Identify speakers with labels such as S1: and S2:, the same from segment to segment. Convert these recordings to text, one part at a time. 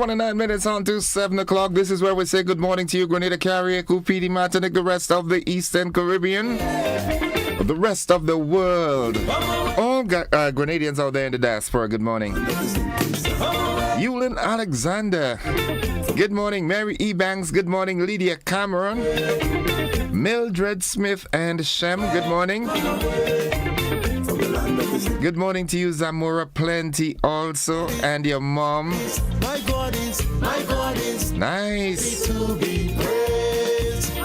S1: 29 minutes on to 7 o'clock. This is where we say good morning to you, Grenada, Carriacou, Cupidi, Martinique, the rest of the Eastern Caribbean, the rest of the world. All Grenadians out there in the diaspora, good morning. Eulin Alexander, good morning. Mary E. Banks, good morning. Lydia Cameron, Mildred Smith and Shem, good morning. Good morning to you, Zamora Plenty, also, and your mom.
S2: My God is
S1: nice.
S2: to be praised.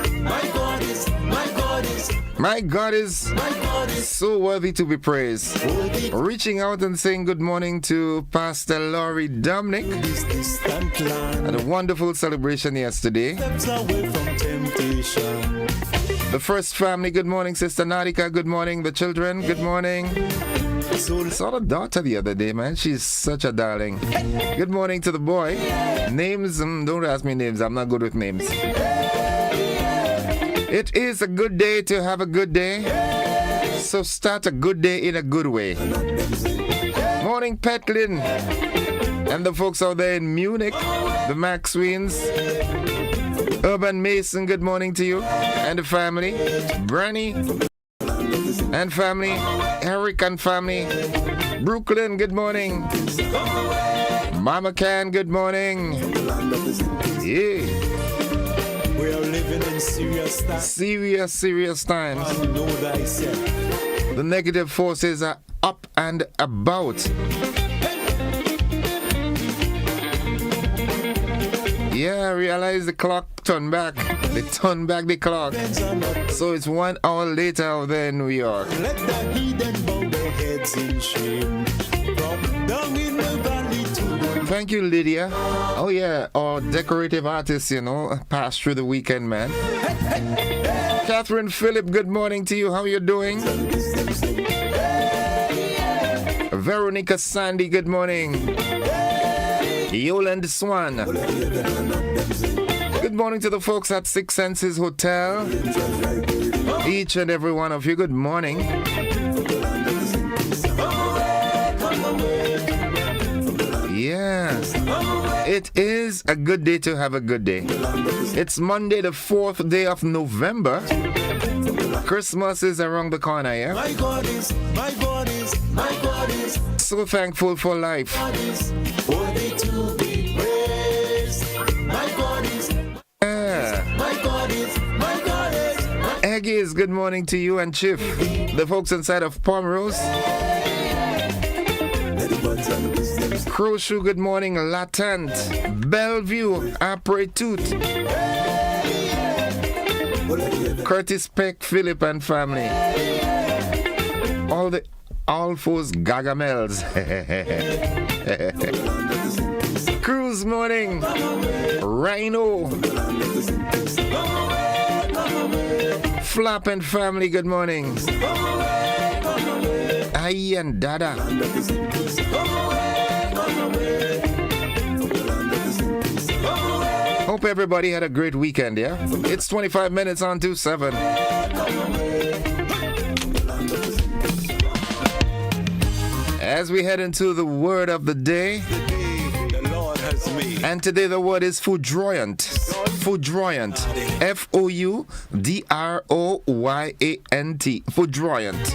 S2: My God is
S1: So worthy to be praised. Reaching out and saying good morning to Pastor Laurie Dominic at a wonderful celebration yesterday.
S2: away from temptation.
S1: The first family, good morning. Sister Narika, good morning. The children, good morning. Saw the daughter the other day, man. She's such a darling. Good morning to the boy. Names, don't ask me names. I'm not good with names. It is a good day to have a good day. So start a good day in a good way. Morning, Petlin. And the folks out there in Munich, the Maxwins. Urban Mason, good morning to you. And the family. Branny and family. Eric and family. Brooklyn, good morning. Mama Can, good morning. Yeah.
S2: We are living in serious times.
S1: Serious times.
S2: I know thyself.
S1: The negative forces are up and about. Yeah, realize the clock turned back. They turned back the clock. So it's 1 hour later out there in New York.
S2: Let the heathen bow their heads in shame. From down in the valley to the
S1: Thank you, Lydia. Oh yeah, our decorative artist, passed through the weekend, man. Catherine Phillip, good morning to you. How you doing? Veronica Sandy, good morning. Yoland Swan. Good morning to the folks at Six Senses Hotel. Each and every one of you, good morning. Yeah, it is a good day to have a good day. It's Monday, the 4th day of November. Christmas is around the corner, yeah?
S2: my God is
S1: So thankful for life.
S2: worthy to be praised. My God is
S1: Yeah.
S2: my God is
S1: Aggies, good morning to you and Chief. The folks inside of Pomerose. Crowshoe, good morning. Latent. Bellevue, Apretut. Curtis Peck, Philip and family. All the Alphos Gagamels. Cruise morning. Rhino. Flap and family, good morning. Aye and Dada. Hope everybody had a great weekend, yeah? It's 25 minutes on to 7. As we head into the word of the day,
S2: the Lord has made.
S1: and today the word is foudroyant. Foudroyant. Foudroyant. Foudroyant.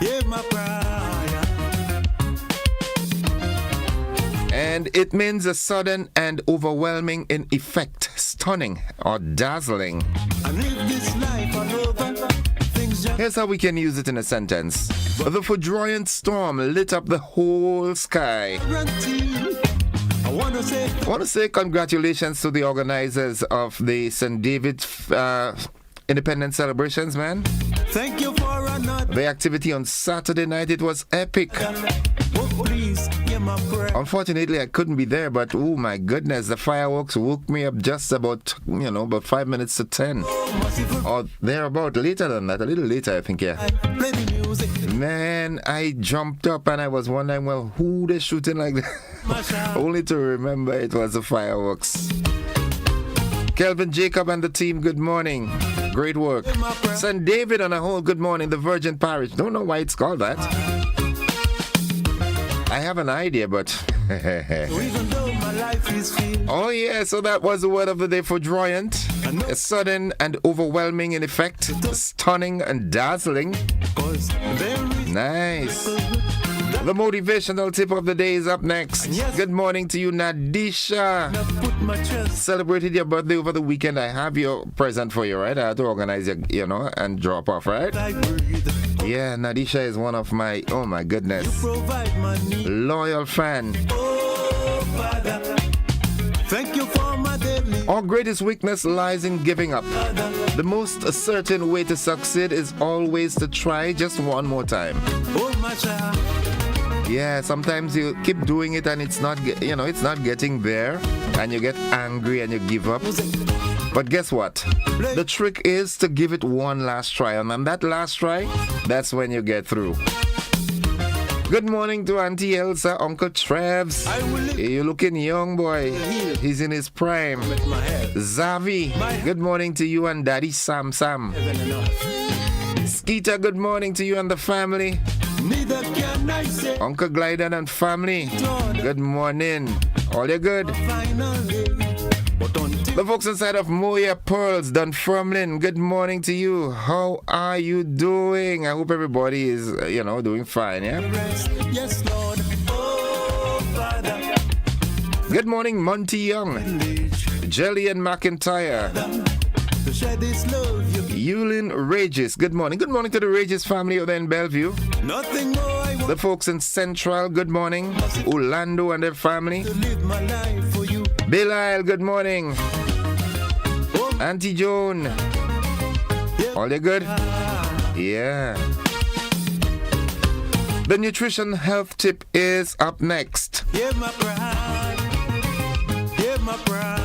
S2: Hear my prayer.
S1: And it means a sudden and overwhelming in effect, stunning or dazzling.
S2: I live this life all over. Things just
S1: Here's how we can use it in a sentence. The foudroyant storm lit up the whole sky.
S2: guarantee. I want to say
S1: I want to say congratulations to the organizers of the St. David Independence celebrations, man.
S2: thank you for another.
S1: The activity on Saturday night, it was epic.
S2: Oh, please hear my prayer.
S1: Unfortunately, I couldn't be there, but oh my goodness, the fireworks woke me up just about 5 minutes to 10. Or thereabout, later than that, a little later, I think, yeah.
S2: Play the music.
S1: Man, I jumped up and I was wondering, well, who they shooting like that? Only to remember it was the fireworks. Kelvin Jacob and the team, good morning. Great work. St. David on a whole, good morning. The Virgin Parish. Don't know why it's called that. I have an idea, but
S2: Even though my my life is filled.
S1: Oh yeah, so that was the word of the day for Droyant. It's sudden and overwhelming in effect, stunning and dazzling.
S2: 'Cause there is
S1: Nice. The motivational tip of the day is up next. Good morning to you, Nadisha.
S2: put my trust.
S1: Celebrated your birthday over the weekend. I have your present for you, right? I have to organize you know, and drop off, right?
S2: I breathe.
S1: Yeah, Nadisha is one of my, oh my goodness,
S2: Provide my need.
S1: loyal fan.
S2: Oh, Father. Thank you for my daily.
S1: Our greatest weakness lies in giving up. The most certain way to succeed is always to try just one more time.
S2: Oh, my child.
S1: Yeah, sometimes you keep doing it and it's not, it's not getting there, and you get angry and you give up. But guess what? The trick is to give it one last try, and on that last try, that's when you get through. Good morning to Auntie Elsa, Uncle Trevs. You're looking young, boy. He's in his prime. Zavi, good morning to you and Daddy Sam. Skeeter, good morning to you and the family.
S2: Neither can I say
S1: Uncle Glyden and family, good morning. All you good?
S2: finally. But until
S1: The folks inside of Moya Pearls, Dunfermline, good morning to you. How are you doing? I hope everybody is, doing fine, yeah?
S2: rest, yes, Lord. Oh, Father.
S1: Good morning, Monty Young, Jelly and McIntyre,
S2: To share this love you
S1: Yulin Regis, good morning. Good morning to the Regis family over there in Bellevue.
S2: nothing more I want
S1: The folks in Central, good morning. Orlando and their family.
S2: to live my life for you.
S1: Belial, good morning. Auntie Joan, all you good? Yeah. The nutrition health tip is up next.
S2: Hear my cry. Hear my prayer.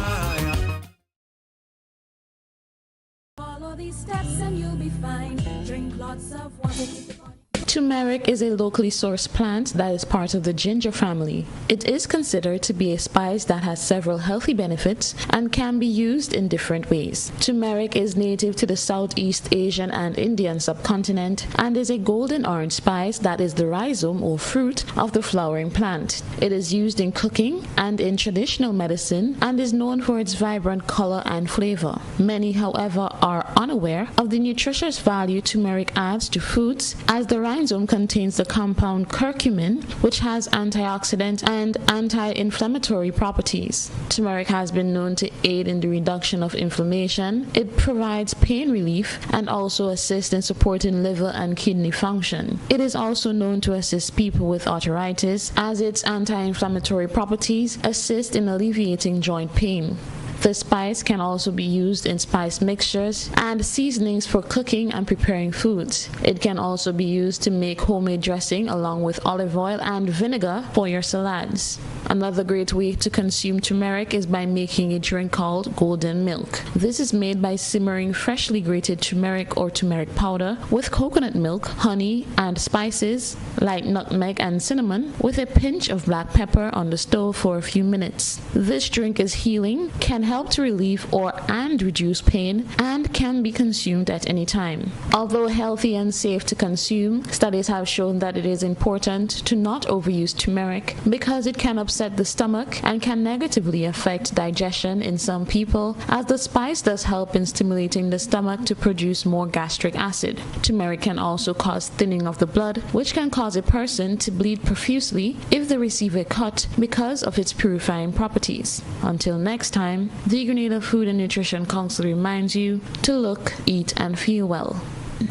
S3: Follow these steps and you'll be fine. Drink lots of water.
S4: Turmeric is a locally sourced plant that is part of the ginger family. It is considered to be a spice that has several healthy benefits and can be used in different ways. Turmeric is native to the Southeast Asian and Indian subcontinent and is a golden orange spice that is the rhizome or fruit of the flowering plant. It is used in cooking and in traditional medicine and is known for its vibrant color and flavor. Many, however, are unaware of the nutritious value turmeric adds to foods, as the rhizome contains the compound curcumin, which has antioxidant and anti-inflammatory properties. Turmeric has been known to aid in the reduction of inflammation. It provides pain relief and also assists in supporting liver and kidney function. It is also known to assist people with arthritis, as its anti-inflammatory properties assist in alleviating joint pain. The spice can also be used in spice mixtures and seasonings for cooking and preparing foods. It can also be used to make homemade dressing along with olive oil and vinegar for your salads. Another great way to consume turmeric is by making a drink called golden milk. This is made by simmering freshly grated turmeric or turmeric powder with coconut milk, honey, and spices like nutmeg and cinnamon with a pinch of black pepper on the stove for a few minutes. This drink is healing, can help to relieve and reduce pain, and can be consumed at any time. Although healthy and safe to consume, studies have shown that it is important to not overuse turmeric because it can upset the stomach and can negatively affect digestion in some people, as the spice does help in stimulating the stomach to produce more gastric acid. Turmeric can also cause thinning of the blood, which can cause a person to bleed profusely if they receive a cut because of its purifying properties. Until next time, the Grenada Food and Nutrition Council reminds you to look, eat, and feel well.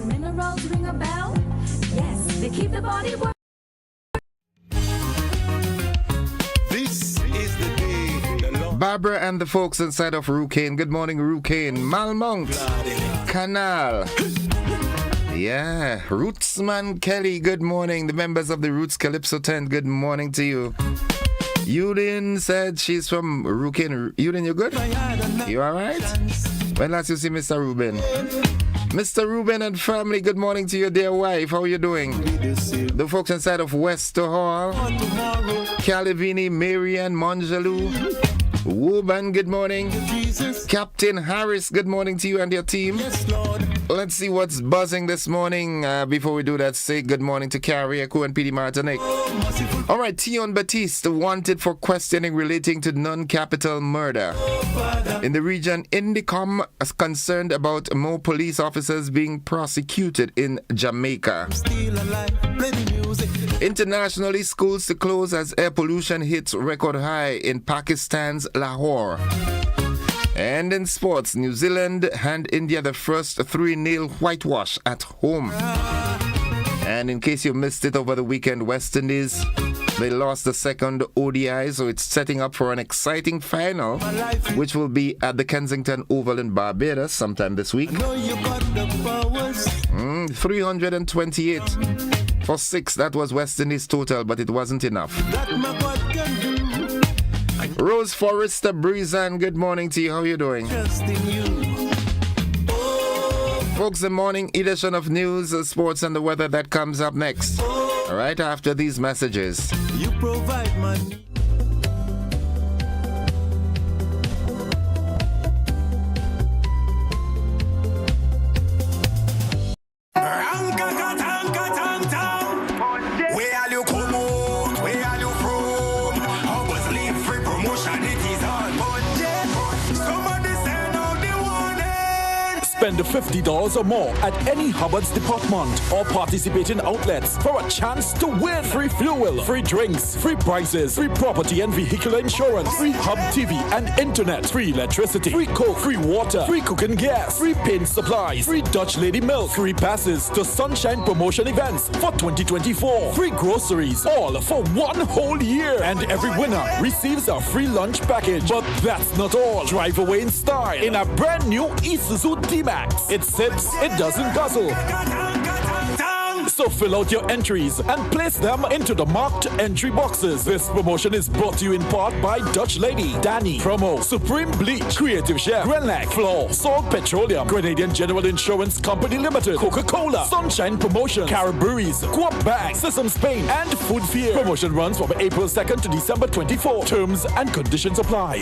S3: Minerals ring a bell? Yes, they keep the body working.
S2: This is the day the Lord
S1: Barbara and the folks inside of Rucane. Good morning, Rucane. Malmont, Canal. Yeah, Rootsman Kelly, good morning. The members of the Roots Calypso tent, good morning to you. Yulin said she's from Rucane. Yulin, you good? You alright? When last you see Mr. Ruben? Mr. Ruben and family, good morning to your dear wife. How are you doing? The folks inside of Wester Hall, Calivini, Marian, Monjalou, Woban, good morning. Captain Harris, good morning to you and your team. let's see what's buzzing this morning. Before we do that, say good morning to Carrie Eku and PD Martinique. All right, Tion Baptiste wanted for questioning relating to non-capital murder. In the region, Indicom is concerned about more police officers being prosecuted in Jamaica. Internationally, schools to close as air pollution hits record high in Pakistan's Lahore. And in sports, New Zealand hand India the first 3-0 whitewash at home. And in case you missed it over the weekend, West Indies, they lost the second ODI, so it's setting up for an exciting final, which will be at the Kensington Oval in Barbados sometime this week. 328 for 6, that was West Indies total, but it wasn't enough. Rose Forrester Breezan, good morning to you. How are you doing? Folks, the morning edition of news, sports, and the weather that comes up next. Right after these messages.
S2: You provide money.
S5: Spend $50 or more at any Hubbard's department or participating outlets for a chance to win free fuel, free drinks, free prizes, free property and vehicular insurance, free Hub TV and internet, free electricity, free coke, free water, free cooking gas, free paint supplies, free Dutch Lady milk, free passes to Sunshine promotion events for 2024, free groceries, all for one whole year. And every winner receives a free lunch package. But that's not all. Drive away in style in a brand new Isuzu D-Max. It sips, it doesn't guzzle. So fill out your entries and place them into the marked entry boxes. This promotion is brought to you in part by Dutch Lady, Danny, Promo, Supreme Bleach, Creative Chef, Grenlag, Floor, Salt Petroleum, Grenadian General Insurance Company Limited, Coca-Cola, Sunshine Promotion, Caribberies, Coop Bag, Sesame Spain, and Food Fear. Promotion runs from April 2nd to December 24. Terms and conditions apply.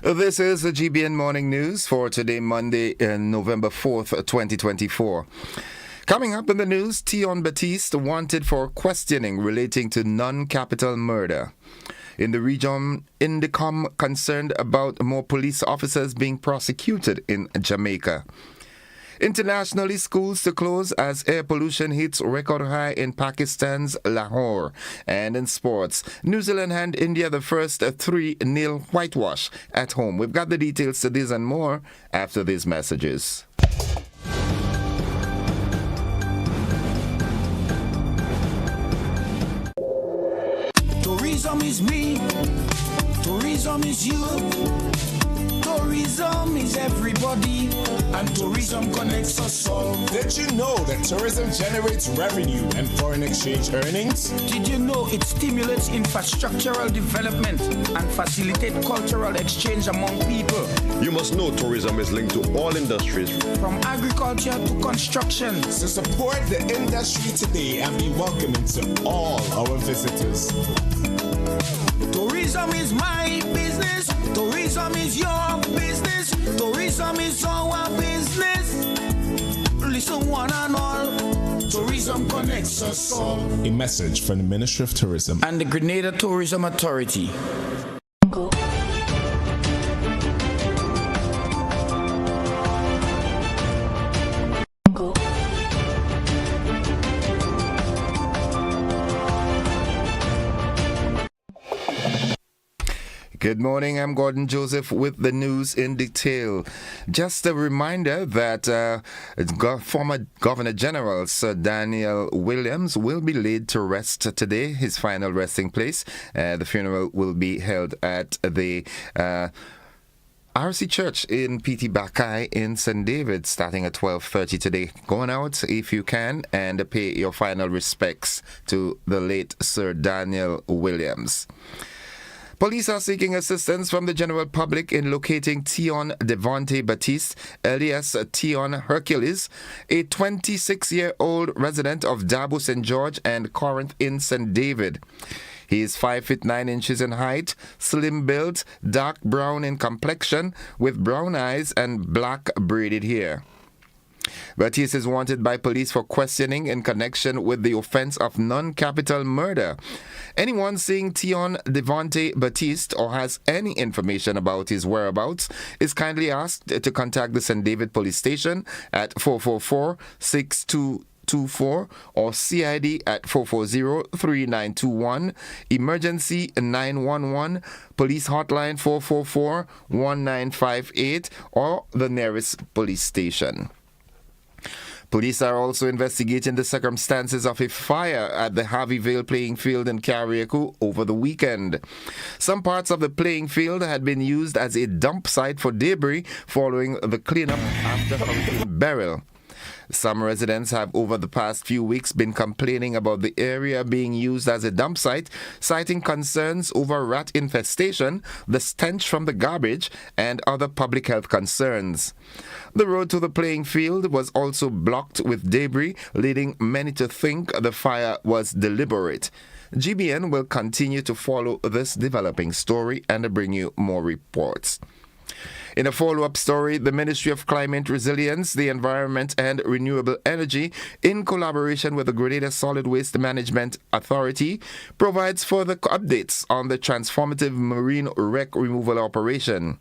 S1: This is the GBN Morning News for today, Monday, November 4th, 2024. Coming up in the news, Tion Baptiste wanted for questioning relating to non-capital murder. In the region, Indicom concerned about more police officers being prosecuted in Jamaica. Internationally, schools to close as air pollution hits record high in Pakistan's Lahore. And in sports, New Zealand hand India the first 3-0 whitewash at home. We've got the details to this and more after these messages.
S6: Tourism is me, tourism is you. Tourism is everybody, and tourism connects us all.
S7: Did you know that tourism generates revenue and foreign exchange earnings?
S6: Did you know it stimulates infrastructural development and facilitates cultural exchange among people?
S8: You must know tourism is linked to all industries,
S6: from agriculture to construction.
S7: So support the industry today and be welcoming to all our visitors.
S6: Tourism is my business. Tourism is your business. Tourism is our business. Listen, one and all. Tourism connects us all.
S7: A message from the Ministry of Tourism
S6: and the Grenada Tourism Authority.
S1: Good morning, I'm Gordon Joseph with the news in detail. Just a reminder that former Governor General Sir Daniel Williams will be laid to rest today, his final resting place. The funeral will be held at the RC Church in PT Bakai in St. David, starting at 12:30 today. Going out if you can and pay your final respects to the late Sir Daniel Williams. Police are seeking assistance from the general public in locating Tion Devonte Batiste, alias Tion Hercules, a 26-year-old resident of Dabo St. George and Corinth in St. David. He is 5 feet 9 inches in height, slim built, dark brown in complexion, with brown eyes and black braided hair. Batiste is wanted by police for questioning in connection with the offense of non-capital murder. Anyone seeing Tion Devonte Batiste or has any information about his whereabouts is kindly asked to contact the St. David Police Station at 444-6224 or CID at 440-3921, Emergency 911, Police Hotline 444-1958, or the nearest police station. Police are also investigating the circumstances of a fire at the Harveyville playing field in Carriacou over the weekend. Some parts of the playing field had been used as a dump site for debris following the cleanup after Hurricane Beryl. Some residents have over the past few weeks been complaining about the area being used as a dump site, citing concerns over rat infestation, the stench from the garbage, and other public health concerns. The road to the playing field was also blocked with debris, leading many to think the fire was deliberate. GBN will continue to follow this developing story and bring you more reports. In a follow-up story, the Ministry of Climate Resilience, the Environment and Renewable Energy, in collaboration with the Grenada Solid Waste Management Authority, provides further updates on the transformative marine wreck removal operation.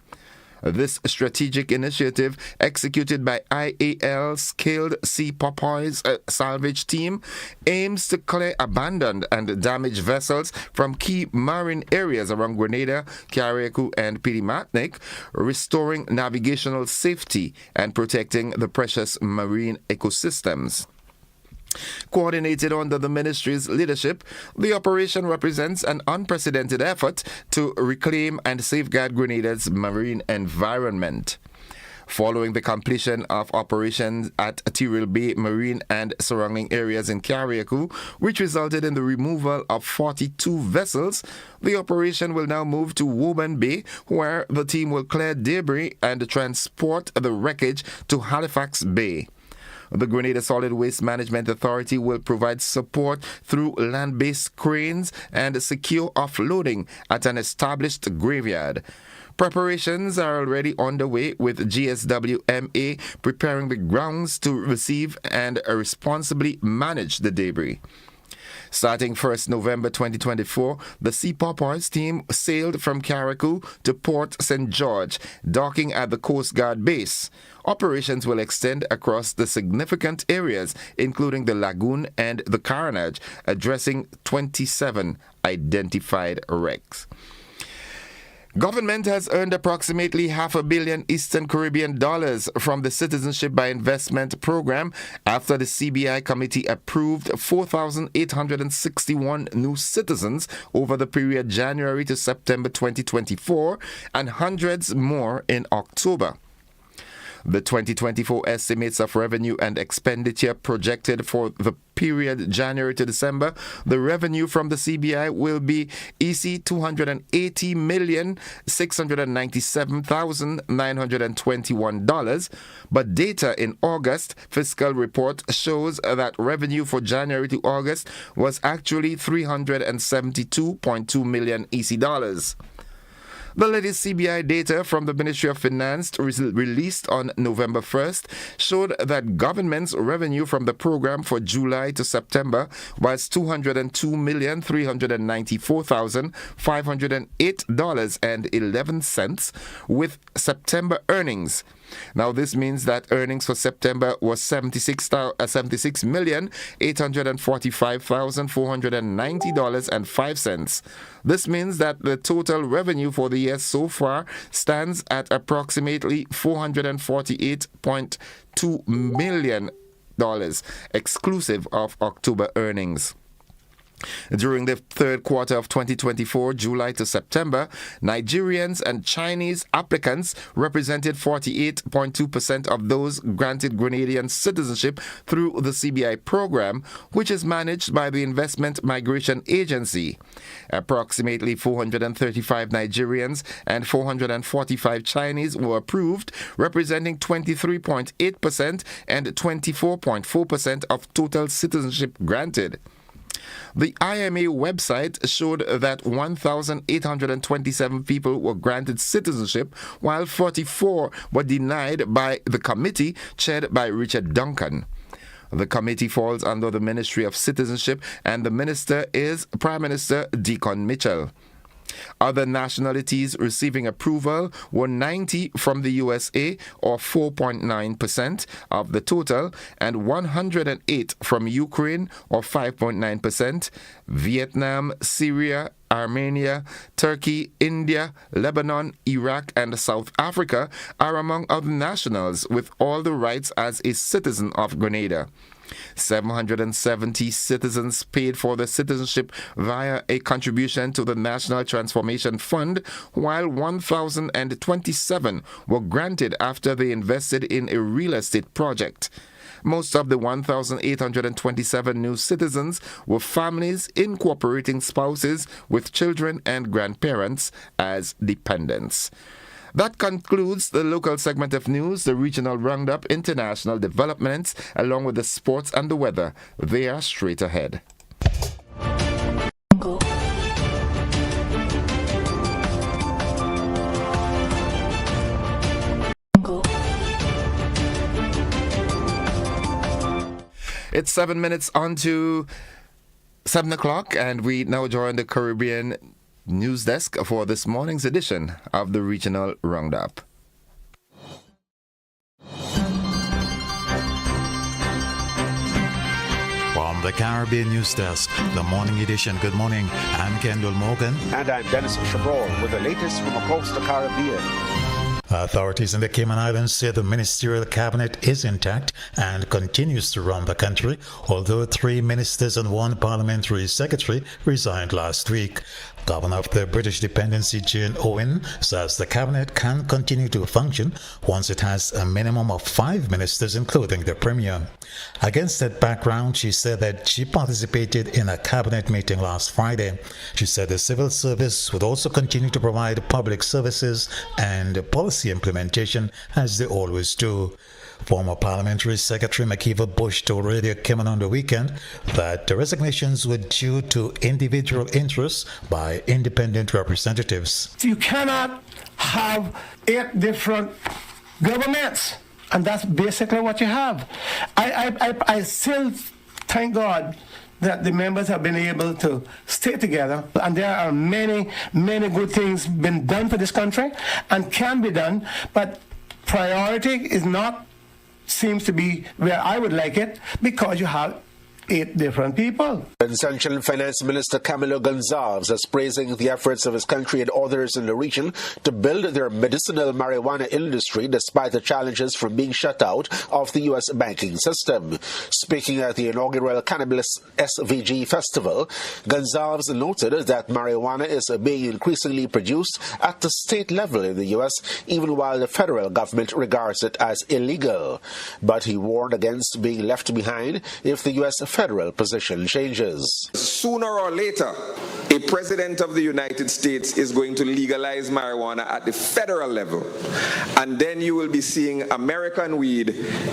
S1: This strategic initiative, executed by IAL Scaled Sea Porpoise Salvage Team, aims to clear abandoned and damaged vessels from key marine areas around Grenada, Carriacou, and Pirimatnik, restoring navigational safety and protecting the precious marine ecosystems. Coordinated under the ministry's leadership, the operation represents an unprecedented effort to reclaim and safeguard Grenada's marine environment. Following the completion of operations at Tyrrell Bay Marine and surrounding areas in Carriacou, which resulted in the removal of 42 vessels, the operation will now move to Woburn Bay, where the team will clear debris and transport the wreckage to Halifax Bay. The Grenada Solid Waste Management Authority will provide support through land-based cranes and secure offloading at an established graveyard. Preparations are already underway, with GSWMA preparing the grounds to receive and responsibly manage the debris. Starting 1st November 2024, the Sea Porpoise team sailed from Carriacou to Port St. George, docking at the Coast Guard base. Operations will extend across the significant areas, including the lagoon and the Carenage, addressing 27 identified wrecks. Government has earned approximately $500 million Eastern Caribbean dollars from the Citizenship by Investment program after the CBI committee approved 4,861 new citizens over the period January to September 2024 and hundreds more in October. The 2024 estimates of revenue and expenditure projected for the period January to December, the revenue from the CBI will be EC $280,697,921, but data in August fiscal report shows that revenue for January to August was actually $372.2 million EC dollars. The latest CBI data from the Ministry of Finance released on November 1st showed that government's revenue from the program for July to September was $202,394,508.11, with September earnings Now, this means that earnings for September was $76,845,490.05. This means that the total revenue for the year so far stands at approximately $448.2 million, exclusive of October earnings. During the third quarter of 2024, July to September, Nigerians and Chinese applicants represented 48.2% of those granted Grenadian citizenship through the CBI program, which is managed by the Investment Migration Agency. Approximately 435 Nigerians and 445 Chinese were approved, representing 23.8% and 24.4% of total citizenship granted. The IMA website showed that 1,827 people were granted citizenship, while 44 were denied by the committee chaired by Richard Duncan. The committee falls under the Ministry of Citizenship, and the minister is Prime Minister Deacon Mitchell. Other nationalities receiving approval were 90 from the USA, or 4.9% of the total, and 108 from Ukraine, or 5.9%, Vietnam, Syria, Armenia, Turkey, India, Lebanon, Iraq, and South Africa are among other nationals with all the rights as a citizen of Grenada. 770 citizens paid for the citizenship via a contribution to the National Transformation Fund, while 1,027 were granted after they invested in a real estate project. Most of the 1,827 new citizens were families incorporating spouses with children and grandparents as dependents. That concludes the local segment of news, the regional roundup, international developments, along with the sports and the weather. They are straight ahead. It's 7 minutes on to 7 o'clock, and we now join the Caribbean news desk for this morning's edition of the Regional Roundup.
S9: From the Caribbean News Desk, the morning edition. Good morning. I'm Kendall Morgan.
S10: And I'm Dennis Chabot with the latest from across the Caribbean.
S9: Authorities in the Cayman Islands say the ministerial cabinet is intact and continues to run the country, although 3 ministers and 1 parliamentary secretary resigned last week. Governor of the British dependency, Jane Owen, says the cabinet can continue to function once it has a minimum of 5 ministers, including the Premier. Against that background, she said that she participated in a cabinet meeting last Friday. She said the civil service would also continue to provide public services and policy implementation as they always do. Former Parliamentary Secretary Makiva Bush told Radio Cayman on the weekend that the resignations were due to individual interests by independent representatives.
S11: You cannot have 8 different governments, and that's basically what you have. I still thank God that the members have been able to stay together, and there are many good things been done for this country and can be done, but priority is not seems to be where I would like it, because you have 8 different people.
S10: Essential Finance Minister Camilo Gonzalez is praising the efforts of his country and others in the region to build their medicinal marijuana industry despite the challenges from being shut out of the U.S. banking system. Speaking at the inaugural Cannabis SVG Festival, Gonzalez noted that marijuana is being increasingly produced at the state level in the U.S., even while the federal government regards it as illegal. But he warned against being left behind if the U.S. federal position changes.
S12: Sooner or later, a president of the United States is going to legalize marijuana at the federal level. And then you will be seeing American weed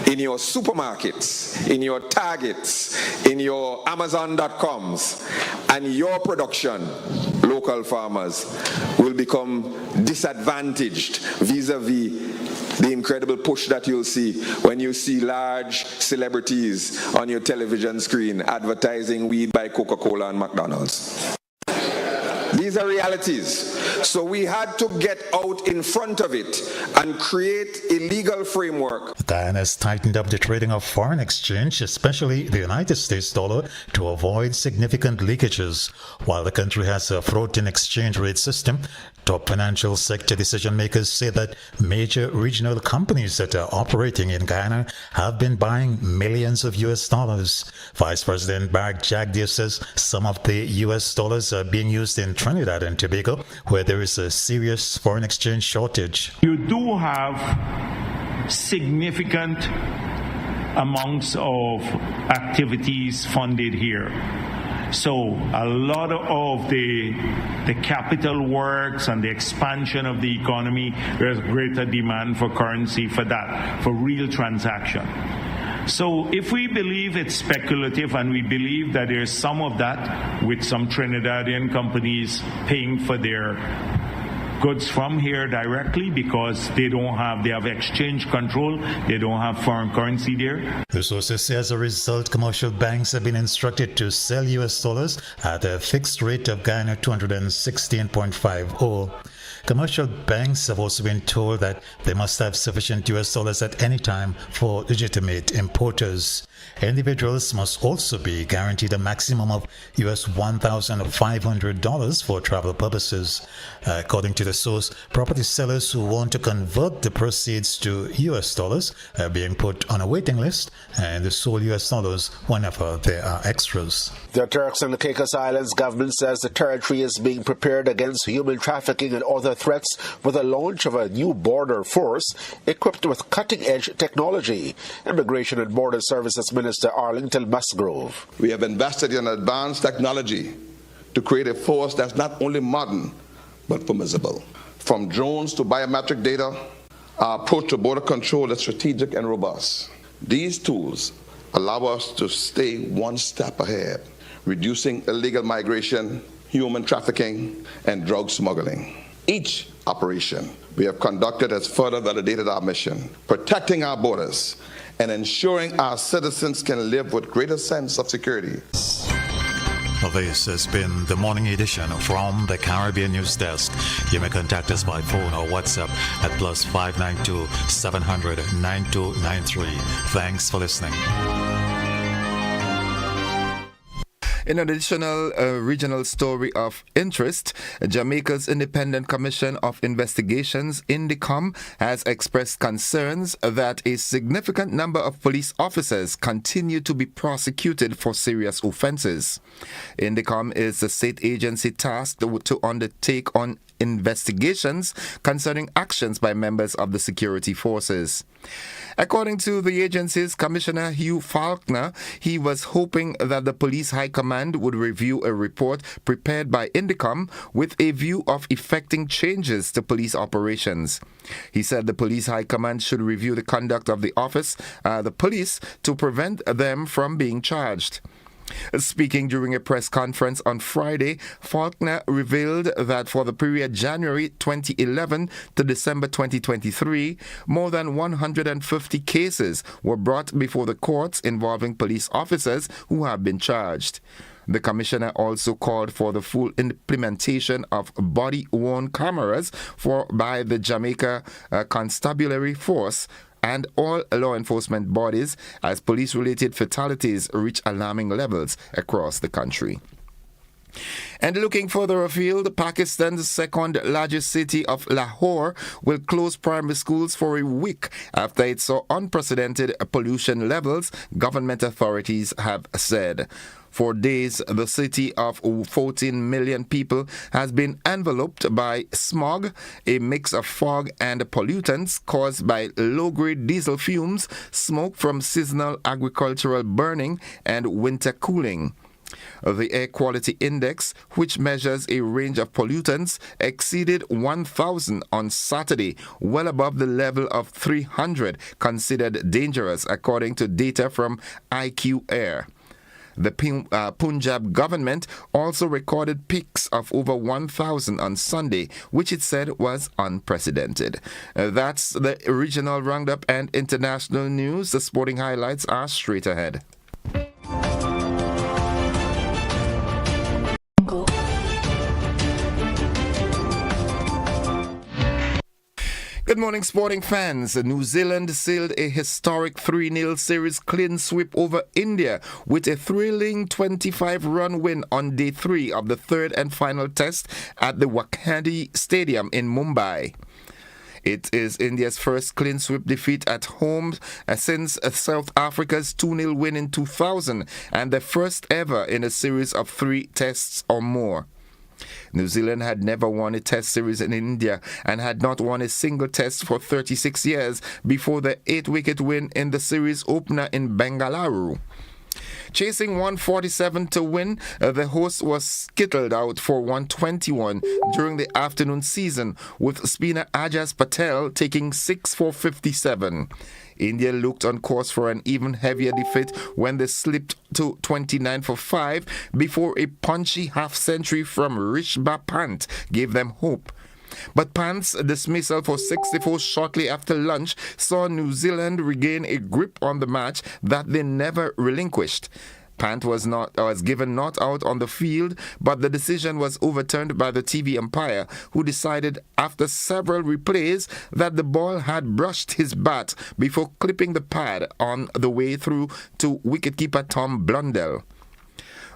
S12: in your supermarkets, in your Targets, in your Amazon.coms, and your production, local farmers, will become disadvantaged vis-a-vis the incredible push that you'll see when you see large celebrities on your television screen advertising weed by Coca-Cola and McDonald's. These These are realities. So we had to get out in front of it and create a legal framework.
S9: Guyana has tightened up the trading of foreign exchange, especially the United States dollar, to avoid significant leakages. While the country has a floating exchange rate system, top financial sector decision makers say that major regional companies that are operating in Guyana have been buying millions of US dollars. Vice President Barrick Jagdeo says some of the US dollars are being used in Trinidad and Tobago, where there is a serious foreign exchange shortage.
S13: You do have significant amounts of activities funded here. So a lot of the capital works and the expansion of the economy, there's greater demand for currency for that, for real transaction. So if we believe it's speculative, and we believe that there's some of that with some Trinidadian companies paying for their goods from here directly because they have exchange control, they don't have foreign currency there.
S9: The sources say as a result, commercial banks have been instructed to sell US dollars at a fixed rate of Guyana 216.50. Commercial banks have also been told that they must have sufficient US dollars at any time for legitimate importers. Individuals must also be guaranteed a maximum of US $1,500 for travel purposes. According to the source, property sellers who want to convert the proceeds to US dollars are being put on a waiting list and sold US dollars whenever there are extras.
S10: The Turks and the Caicos Islands government says the territory is being prepared against human trafficking and other threats with the launch of a new border force equipped with cutting-edge technology. Immigration and Border Services Minister Arlington Musgrove.
S14: We have invested in advanced technology to create a force that's not only modern, but formidable. From drones to biometric data, our approach to border control is strategic and robust. These tools allow us to stay one step ahead, reducing illegal migration, human trafficking, and drug smuggling. Each operation we have conducted has further validated our mission, protecting our borders and ensuring our citizens can live with greater sense of security.
S9: This has been the morning edition from the Caribbean News Desk. You may contact us by phone or WhatsApp at +592 700 9293. Thanks for listening.
S1: In an additional regional story of interest, Jamaica's Independent Commission of Investigations, INDECOM, has expressed concerns that a significant number of police officers continue to be prosecuted for serious offences. INDECOM is the state agency tasked to undertake on investigations concerning actions by members of the security forces. According to the agency's Commissioner Hugh Faulkner, he was hoping that the Police High Command would review a report prepared by INDECOM with a view of effecting changes to police operations. He said the Police High Command should review the conduct of the police, to prevent them from being charged. Speaking during a press conference on Friday, Faulkner revealed that for the period January 2011 to December 2023, more than 150 cases were brought before the courts involving police officers who have been charged. The commissioner also called for the full implementation of body-worn cameras by the Jamaica Constabulary Force and all law enforcement bodies as police-related fatalities reach alarming levels across the country. And looking further afield, Pakistan's second largest city of Lahore will close primary schools for a week after it saw unprecedented pollution levels, government authorities have said. For days, the city of 14 million people has been enveloped by smog, a mix of fog and pollutants caused by low-grade diesel fumes, smoke from seasonal agricultural burning, and winter cooling. The Air Quality Index, which measures a range of pollutants, exceeded 1,000 on Saturday, well above the level of 300 considered dangerous, according to data from IQ Air. The Punjab government also recorded peaks of over 1,000 on Sunday, which it said was unprecedented. That's the regional roundup and international news. The sporting highlights are straight ahead. Good morning, sporting fans. New Zealand sailed a historic 3-0 series clean sweep over India with a thrilling 25-run win on day 3 of the third and final test at the Wankhede Stadium in Mumbai. It is India's first clean sweep defeat at home since South Africa's 2-0 win in 2000 and the first ever in a series of 3 tests or more. New Zealand had never won a test series in India and had not won a single test for 36 years before the 8-wicket win in the series opener in Bengaluru. Chasing 147 to win, the host was skittled out for 121 during the afternoon season, with spinner Ajaz Patel taking 6 for 57. India looked on course for an even heavier defeat when they slipped to 29 for 5 before a punchy half-century from Rishabh Pant gave them hope. But Pant's dismissal for 64 shortly after lunch saw New Zealand regain a grip on the match that they never relinquished. Pant was given not out on the field, but the decision was overturned by the TV umpire, who decided after several replays that the ball had brushed his bat before clipping the pad on the way through to wicketkeeper Tom Blundell.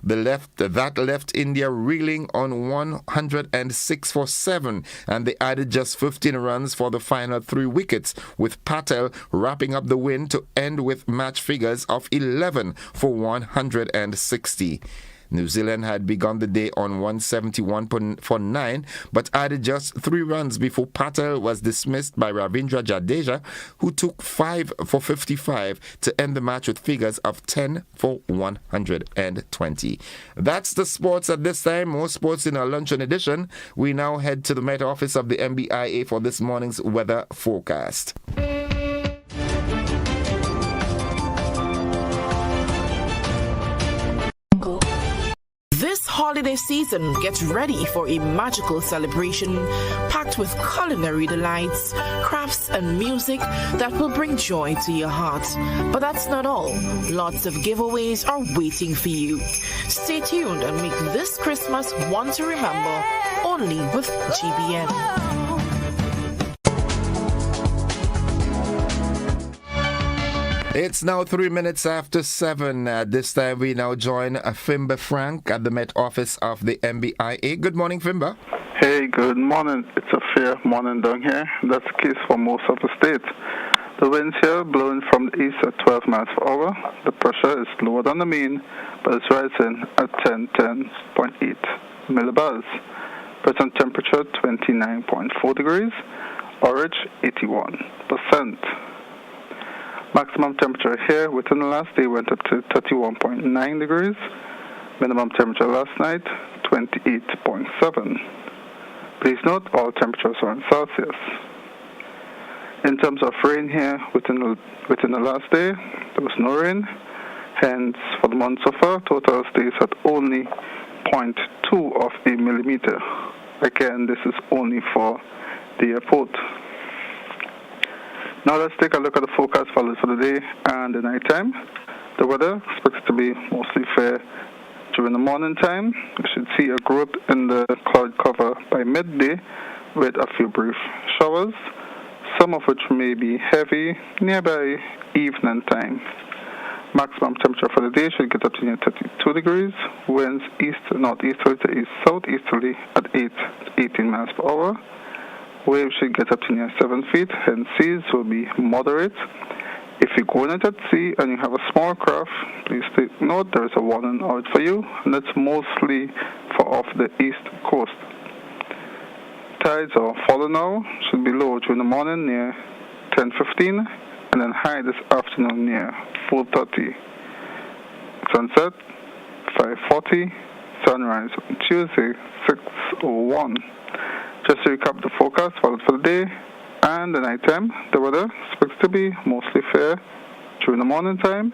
S1: That left India reeling on 106 for 7, and they added just 15 runs for the final 3 wickets, with Patel wrapping up the win to end with match figures of 11 for 160. New Zealand had begun the day on 171 for 9, but added just 3 runs before Patel was dismissed by Ravindra Jadeja, who took 5 for 55 to end the match with figures of 10 for 120. That's the sports at this time. More sports in our luncheon edition. We now head to the Met Office of the MBIA for this morning's weather forecast.
S15: This holiday season, get ready for a magical celebration packed with culinary delights, crafts, and music that will bring joy to your heart. But that's not all. Lots of giveaways are waiting for you. Stay tuned and make this Christmas one to remember only with GBN.
S1: It's now 3 minutes after 7. This time we now join Fimba Frank at the Met Office of the MBIA. Good morning, Fimba.
S16: Hey, good morning. It's a fair morning down here. That's the case for most of the state. The winds here blowing from the east at 12 miles per hour. The pressure is lower than the mean, but it's rising at 10.8 millibars. Present temperature 29.4 degrees. Average 81%. Maximum temperature here within the last day went up to 31.9 degrees. Minimum temperature last night, 28.7. Please note all temperatures are in Celsius. In terms of rain here within the last day, there was no rain. Hence, for the month so far, total stays at only 0.2 of a millimeter. Again, this is only for the airport. Now let's take a look at the forecast values for the day and the night time. The weather expected to be mostly fair during the morning time. We should see a growth in the cloud cover by midday with a few brief showers, some of which may be heavy nearby evening time. Maximum temperature for the day should get up to near 32 degrees. Winds east-northeasterly to east-southeasterly at 8 to 18 miles per hour. Waves should get up to near 7 feet, and seas will be moderate. If you're going out at sea and you have a small craft, please take note there is a warning out for you, and that's mostly for off the east coast. Tides are falling now, should be low during the morning near 10:15, and then high this afternoon near 4:30. Sunset 5:40, sunrise on Tuesday 6:01. Just to recap the forecast for the day and the night time, the weather expects to be mostly fair during the morning time.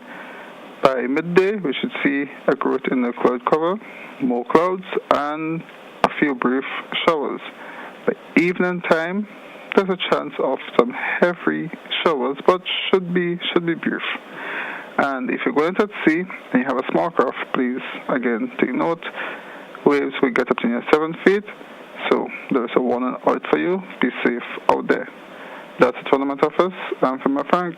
S16: By midday, we should see a growth in the cloud cover, more clouds, and a few brief showers. By evening time, there's a chance of some heavy showers, but should be brief. And if you're going to sea and you have a small craft, please, again, take note, waves will get up to near 7 feet. So there is a warning out for you. Be safe out there. That's it for the Met Office. I'm Fimba Frank.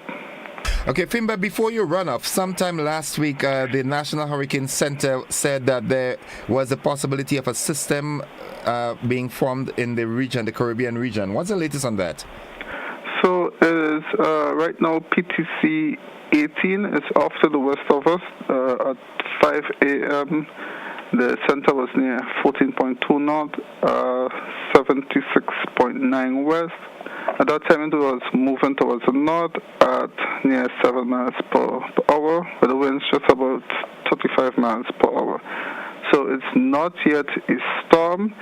S1: Okay, Fimba, before you run off, sometime last week, the National Hurricane Center said that there was a possibility of a system being formed in the region, the Caribbean region. What's the latest on that?
S16: So it is right now PTC 18 is off to the west of us at 5 a.m. The center was near 14.2 north, 76.9 west. At that time, it was moving towards the north at near 7 miles per hour, with the winds just about 35 miles per hour. So it's not yet a storm.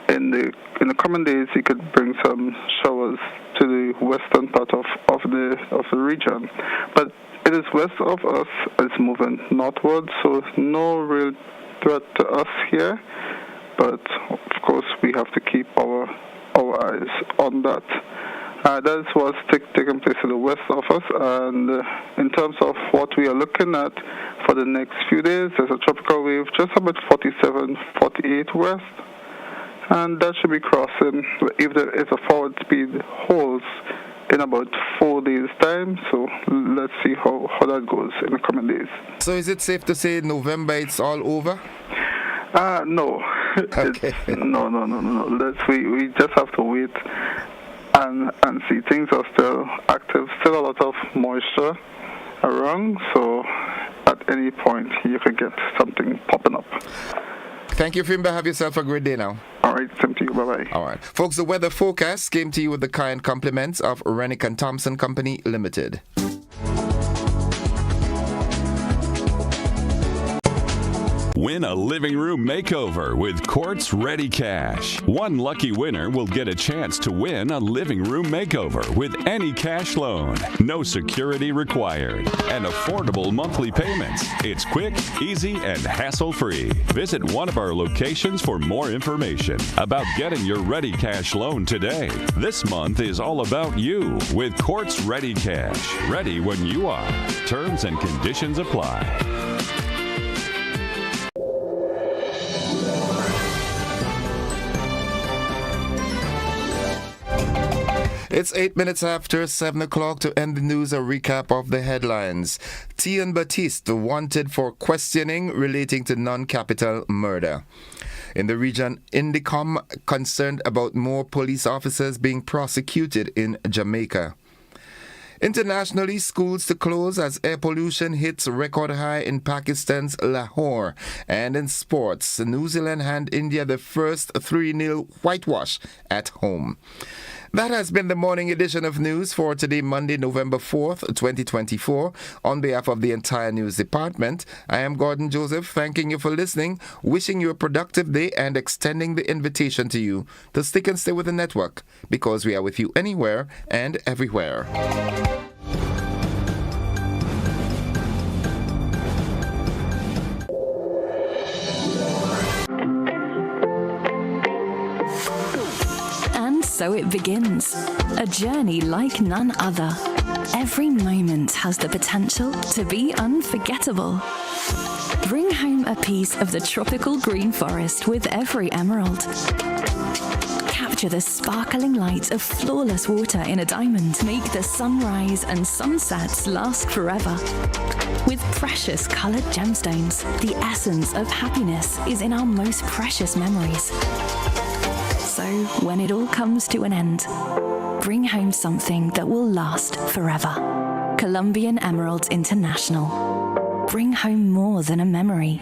S16: In the coming days, it could bring some showers to the western part of the region, but it is west of us. It's moving northward, so no real threat to us here. But of course, we have to keep our eyes on that. That is what's taking place to the west of us, and in terms of what we are looking at for the next few days, there's a tropical wave just about 47, 48 west, and that should be crossing if a forward speed holds in about 4 days' time. So let's see how that goes in the coming days.
S1: So is it safe to say November it's all over?
S16: No.
S1: Okay.
S16: No. We just have to wait and see. Things are still active, still a lot of moisture around, so at any point you could get something popping up.
S1: Thank you, Fimba. Have yourself a great day now.
S16: All right, same to you. Bye-bye.
S1: All right. Folks, the weather forecast came to you with the kind compliments of Rennick & Thompson Company Limited.
S17: Win a living room makeover with Quartz Ready Cash. One lucky winner will get a chance to win a living room makeover with any cash loan. No security required. And affordable monthly payments. It's quick, easy, and hassle-free. Visit one of our locations for more information about getting your Ready Cash loan today. This month is all about you with Quartz Ready Cash. Ready when you are. Terms and conditions apply.
S1: It's 8 minutes after 7 o'clock. To end the news, a recap of the headlines. Tian Batiste wanted for questioning relating to non-capital murder. In the region, Indicom concerned about more police officers being prosecuted in Jamaica. Internationally, schools to close as air pollution hits record high in Pakistan's Lahore. And in sports, New Zealand hand India the first 3-0 whitewash at home. That has been the morning edition of news for today, Monday, November 4th, 2024. On behalf of the entire news department, I am Gordon Joseph, thanking you for listening, wishing you a productive day, and extending the invitation to you to stick and stay with the network, because we are with you anywhere and everywhere.
S18: So it begins, a journey like none other. Every moment has the potential to be unforgettable. Bring home a piece of the tropical green forest with every emerald. Capture the sparkling light of flawless water in a diamond. Make the sunrise and sunsets last forever. With precious colored gemstones, the essence of happiness is in our most precious memories. So, when it all comes to an end, bring home something that will last forever. Colombian Emeralds International. Bring home more than a memory.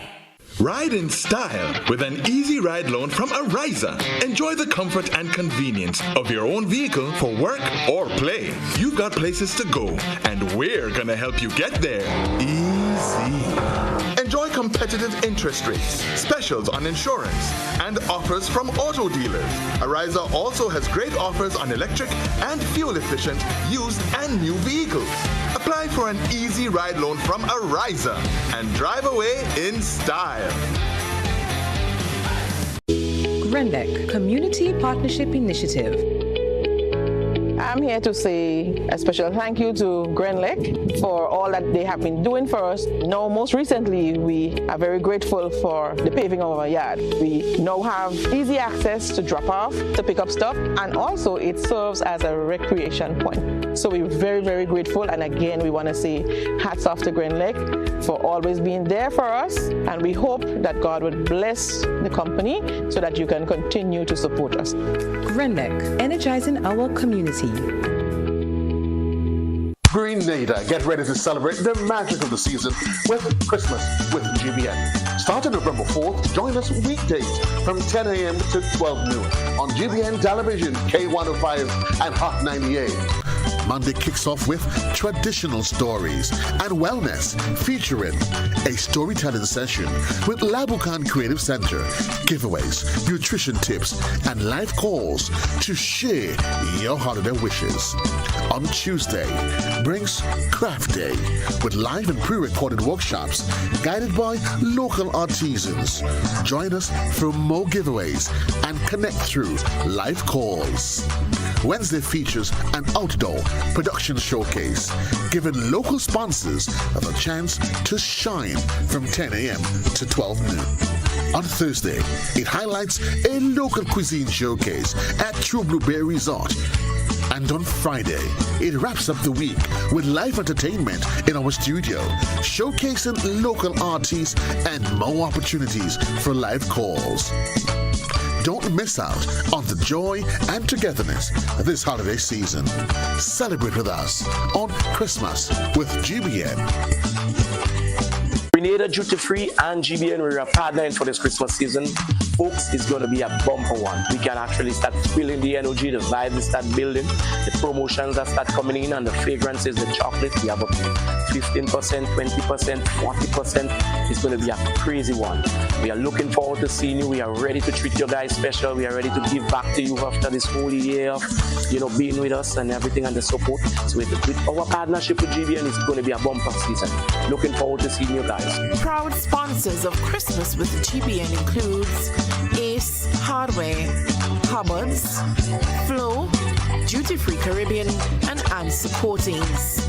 S19: Ride in style with an easy ride loan from Ariza. Enjoy the comfort and convenience of your own vehicle for work or play. You've got places to go, and we're gonna help you get there. Easy. Enjoy competitive interest rates, specials on insurance, and offers from auto dealers. Ariza also has great offers on electric and fuel-efficient used and new vehicles. Apply for an easy ride loan from Ariza and drive away in style.
S20: Grenada Community Partnership Initiative. I'm here to say a special thank you to Grenlec for all that they have been doing for us. Now, most recently, we are very grateful for the paving of our yard. We now have easy access to drop off, to pick up stuff, and also it serves as a recreation point. So we're very, very grateful. And again, we want to say hats off to Grenlec for always being there for us. And we hope that God would bless the company so that you can continue to support us.
S21: Grenlec, energizing our community.
S22: Grenada, get ready to celebrate the magic of the season with Christmas with GBN. Starting November 4th, join us weekdays from 10 a.m. to 12 noon on GBN Television, K105 and Hot 98. Monday kicks off with traditional stories and wellness, featuring a storytelling session with Labukan Creative Center, giveaways, nutrition tips, and live calls to share your holiday wishes. On Tuesday, brings Craft Day with live and pre-recorded workshops guided by local artisans. Join us for more giveaways and connect through live calls. Wednesday features an outdoor production showcase, giving local sponsors the chance to shine from 10 a.m. to 12 noon. On Thursday, it highlights a local cuisine showcase at True Blueberry Resort. And on Friday, it wraps up the week with live entertainment in our studio, showcasing local artists and more opportunities for live calls. Don't miss out on the joy and togetherness this holiday season. Celebrate with us on Christmas with GBN.
S23: Grenada Duty Free and GBN, we're partnering for this Christmas season. Folks, it's going to be a bumper one. We can actually start feeling the energy, the vibe is start building, the promotions that start coming in, and the fragrances, the chocolate. We have up 15%, 20%, 40%. It's going to be a crazy one. We are looking forward to seeing you. We are ready to treat you guys special. We are ready to give back to you after this whole year of, being with us and everything and the support. So with our partnership with GBN, it's going to be a bumper season. Looking forward to seeing you guys.
S15: Proud sponsors of Christmas with GBN includes Ace Hardware, Hubbard's, Flow, Duty Free Caribbean, and Answer Coatings.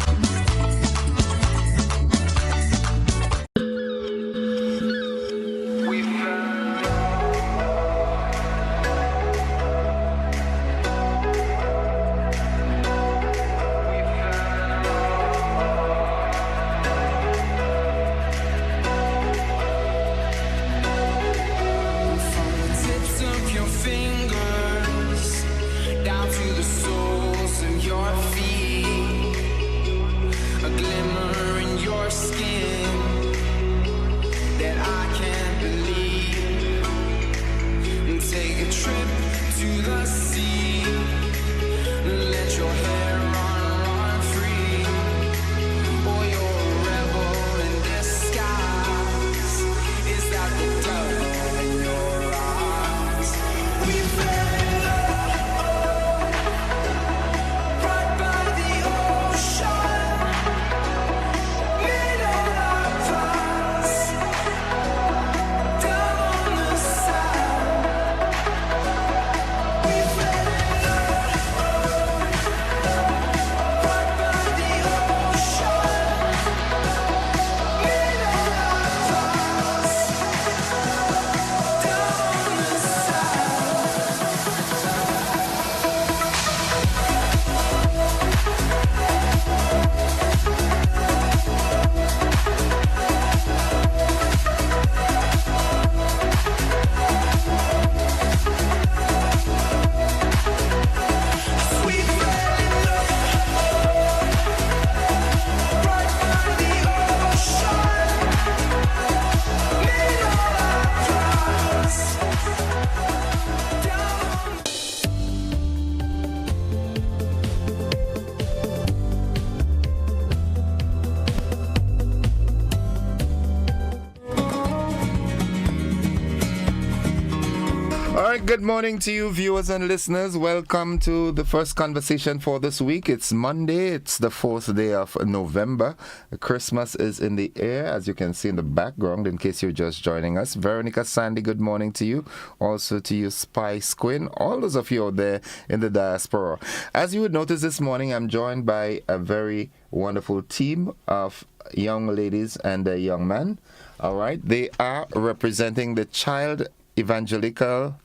S1: All right, good morning to you, viewers and listeners. Welcome to the first conversation for this week. It's Monday. It's the 4th day of November. Christmas is in the air, as you can see in the background, in case you're just joining us. Veronica Sandy, good morning to you. Also to you, Spice Quinn, all those of you out there in the diaspora. As you would notice this morning, I'm joined by a very wonderful team of young ladies and a young man. All right, they are representing the Child Evangelism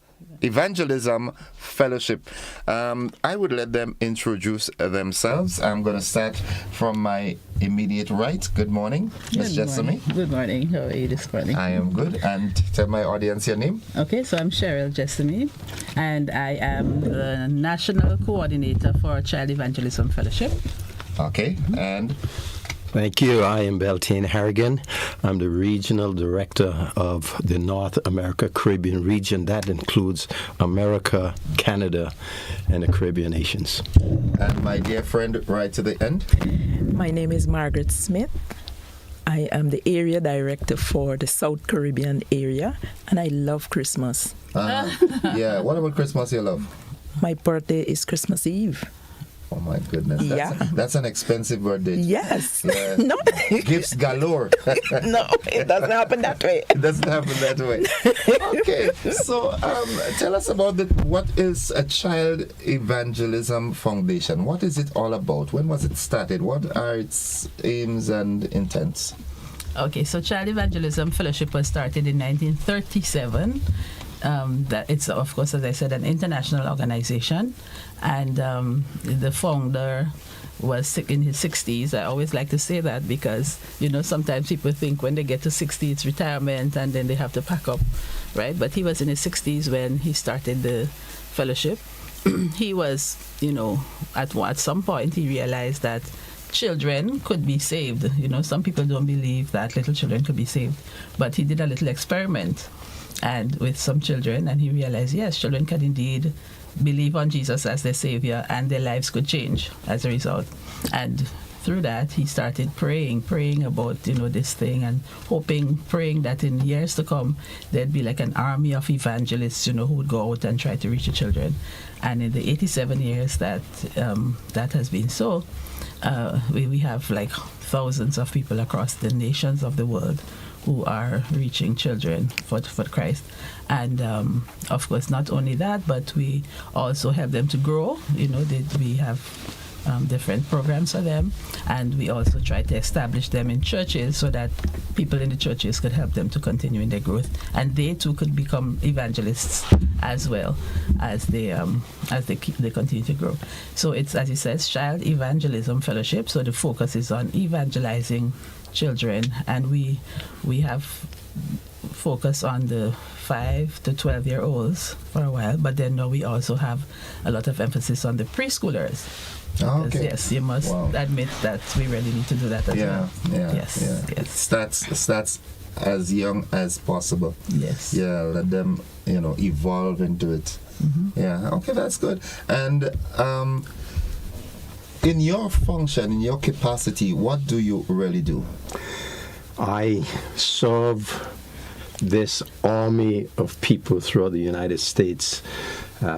S1: Fellowship. I would let them introduce themselves. I'm going to start from my immediate right. Good morning, Ms. Jessamy.
S2: Good morning. How are you this morning?
S1: I am good. And tell my audience your name.
S2: Okay, so I'm Cheryl Jessamy, and I am the National Coordinator for Child Evangelism Fellowship.
S1: Okay, and...
S3: Thank you. I am Beltane Harrigan. I'm the Regional Director of the North America Caribbean region. That includes America, Canada, and the Caribbean nations.
S1: And my dear friend, right to the end.
S4: My name is Margaret Smith. I am the Area Director for the South Caribbean area, and I love Christmas.
S1: Yeah, what about Christmas you love?
S4: My birthday is Christmas Eve.
S1: Oh my goodness. That's an expensive birthday.
S4: Yes.
S1: Yeah.
S4: No.
S1: Gifts galore.
S4: No, it doesn't happen that way.
S1: It doesn't happen that way. Okay. So tell us about what is a Child Evangelism Foundation? What is it all about? When was it started? What are its aims and intents?
S2: Okay, so Child Evangelism Fellowship was started in 1937. That it's, of course, as I said, an international organization, and the founder was in his 60s. I always like to say that because, sometimes people think when they get to 60 it's retirement and then they have to pack up, right? But he was in his 60s when he started the fellowship. He was, at some point he realized that children could be saved. Some people don't believe that little children could be saved, but he did a little experiment and with some children, and he realized, yes, children can indeed believe on Jesus as their Savior, and their lives could change as a result. And through that, he started praying about, this thing, and praying that in years to come, there'd be like an army of evangelists, who would go out and try to reach the children. And in the 87 years that has been so, we have like thousands of people across the nations of the world who are reaching children for Christ. And of course, not only that, but we also help them to grow. We have different programs for them, and we also try to establish them in churches so that people in the churches could help them to continue in their growth, and they too could become evangelists as well as they continue to grow. So it's, as it says, Child Evangelism Fellowship. So the focus is on evangelizing children, and we have focus on the 5 to 12-year-olds for a while, but then now we also have a lot of emphasis on the preschoolers.
S1: Okay.
S2: Yes, you must admit that we really need to do that as well. Yes.
S1: Starts as young as possible.
S2: Yes.
S1: Yeah, let them, evolve into it. Mm-hmm. Yeah, okay, that's good. And in your function, in your capacity, what do you really do?
S3: I serve this army of people throughout the United States,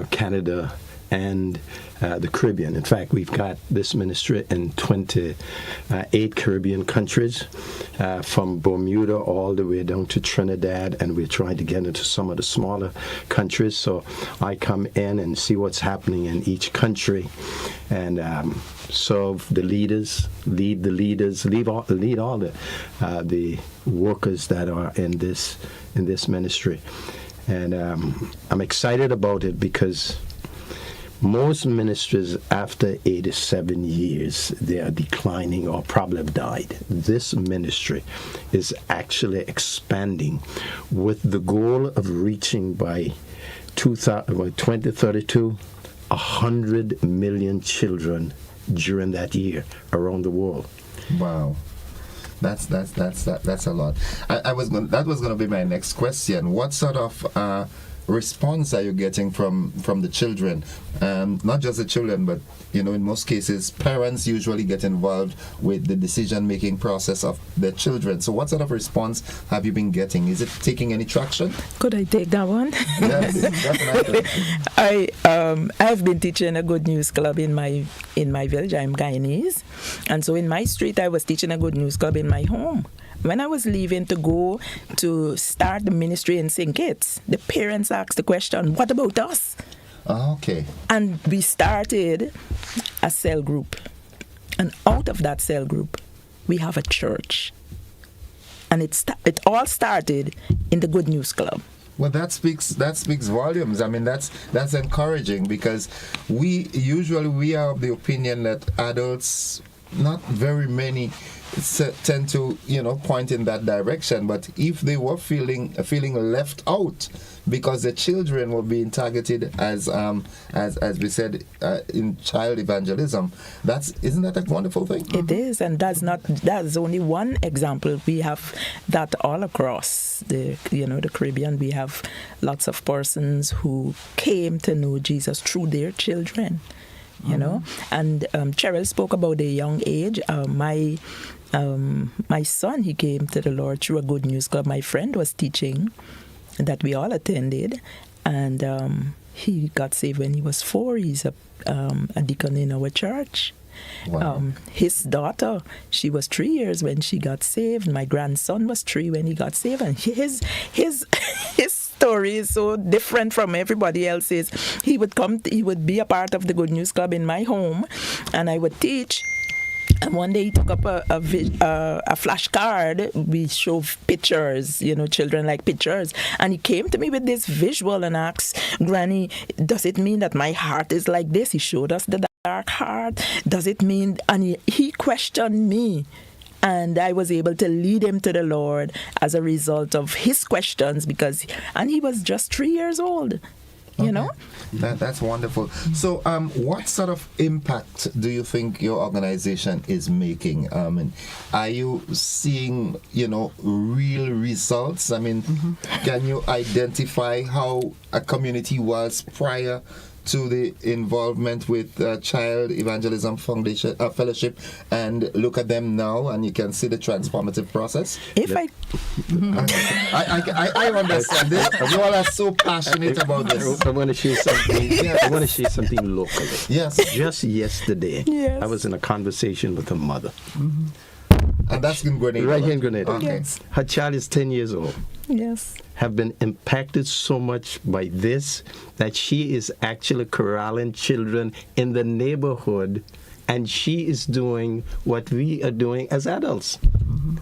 S3: Canada, and the Caribbean. In fact, we've got this ministry in 28 Caribbean countries, from Bermuda all the way down to Trinidad, and we're trying to get into some of the smaller countries. So I come in and see what's happening in each country, and serve the leaders, lead all the workers that are in this ministry. And I'm excited about it because most ministries after 87 years, they are declining or probably have died. This ministry is actually expanding with the goal of reaching by 2032 100 million children during that year around the world.
S1: Wow. That's a lot. That was going to be my next question. What sort of response are you getting from the children? Not just the children, but in most cases, parents usually get involved with the decision-making process of their children. So what sort of response have you been getting? Is it taking any traction?
S4: Could I take that one?
S1: Yes, definitely.
S4: I've been teaching a Good News Club in my village. I'm Guyanese, and so in my street, I was teaching a Good News Club in my home. When I was leaving to go to start the ministry in St. Kitts, the parents asked the question, "What about us?"
S1: Okay.
S4: And we started a cell group. And out of that cell group, we have a church. And it all started in the Good News Club.
S1: Well, that speaks volumes. I mean, that's encouraging, because we are of the opinion that adults, not very many, tend to point in that direction. But if they were feeling left out because the children were being targeted as we said in child evangelism, isn't that a wonderful thing?
S4: It is, and that's only one example. We have that all across the Caribbean. We have lots of persons who came to know Jesus through their children. And Cheryl spoke about a young age. My son, he came to the Lord through a Good News Club. My friend was teaching that we all attended, and he got saved when he was 4. He's a deacon in our church.
S1: Wow.
S4: His daughter, she was 3 years when she got saved. My grandson was 3 when he got saved, and his story is so different from everybody else's. He would be a part of the Good News Club in my home, and I would teach. And one day he took up a flashcard. We show pictures, children like pictures. And he came to me with this visual and asked, "Granny, does it mean that my heart is like this?" He showed us the dark heart. Does it mean? And he questioned me. And I was able to lead him to the Lord as a result of his questions, and he was just 3 years old.
S1: That's wonderful. So what sort of impact do you think your organization is making? Are you seeing real results? I mean, can you identify how a community was prior to the involvement with Child Evangelism Foundation Fellowship, and look at them now, and you can see the transformative process?
S4: I
S1: understand this. You all are so passionate about this.
S3: I want to share something. I want to share something locally.
S1: Yes.
S3: Just yesterday, I was in a conversation with a mother.
S1: And that's in Grenada.
S3: Right here in Grenada.
S1: Okay.
S4: Yes.
S3: Her child is 10 years old.
S4: Yes.
S3: Have been impacted so much by this that she is actually corralling children in the neighborhood, and she is doing what we are doing as adults.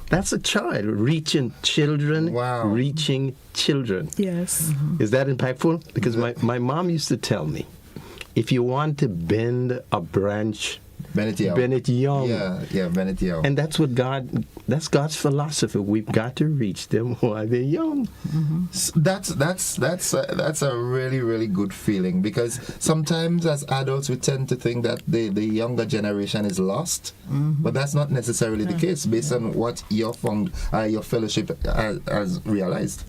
S3: That's a child reaching children.
S1: Wow.
S3: Reaching children.
S4: Yes.
S3: Is that impactful? Because my mom used to tell me, if you want to bend a branch, bend it young.
S1: Yeah, bend it young.
S3: And that's God's philosophy. We've got to reach them while they're young.
S1: That's a really, really good feeling, because sometimes as adults we tend to think that the younger generation is lost, but that's not necessarily the case based on what your fellowship has realized.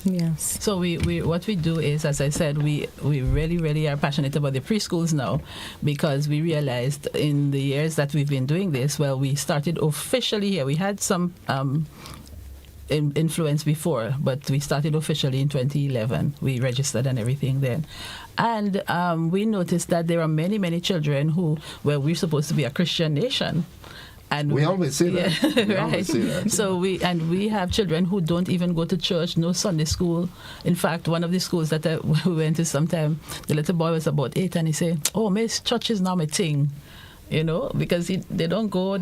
S4: Yes.
S2: So we what we do is, as I said, we really, really are passionate about the preschools now, because we realized in the years that we've been doing this, we started officially here. We had some influence before, but we started officially in 2011. We registered and everything then. And we noticed that there are many, many children we're supposed to be a Christian nation. And
S1: we always say that.
S2: Right.
S1: Always say that.
S2: So we have children who don't even go to church, no Sunday school. In fact, one of the schools that we went to sometime, the little boy was about 8, and he said, "Oh, miss, church is not my thing." Because they don't go,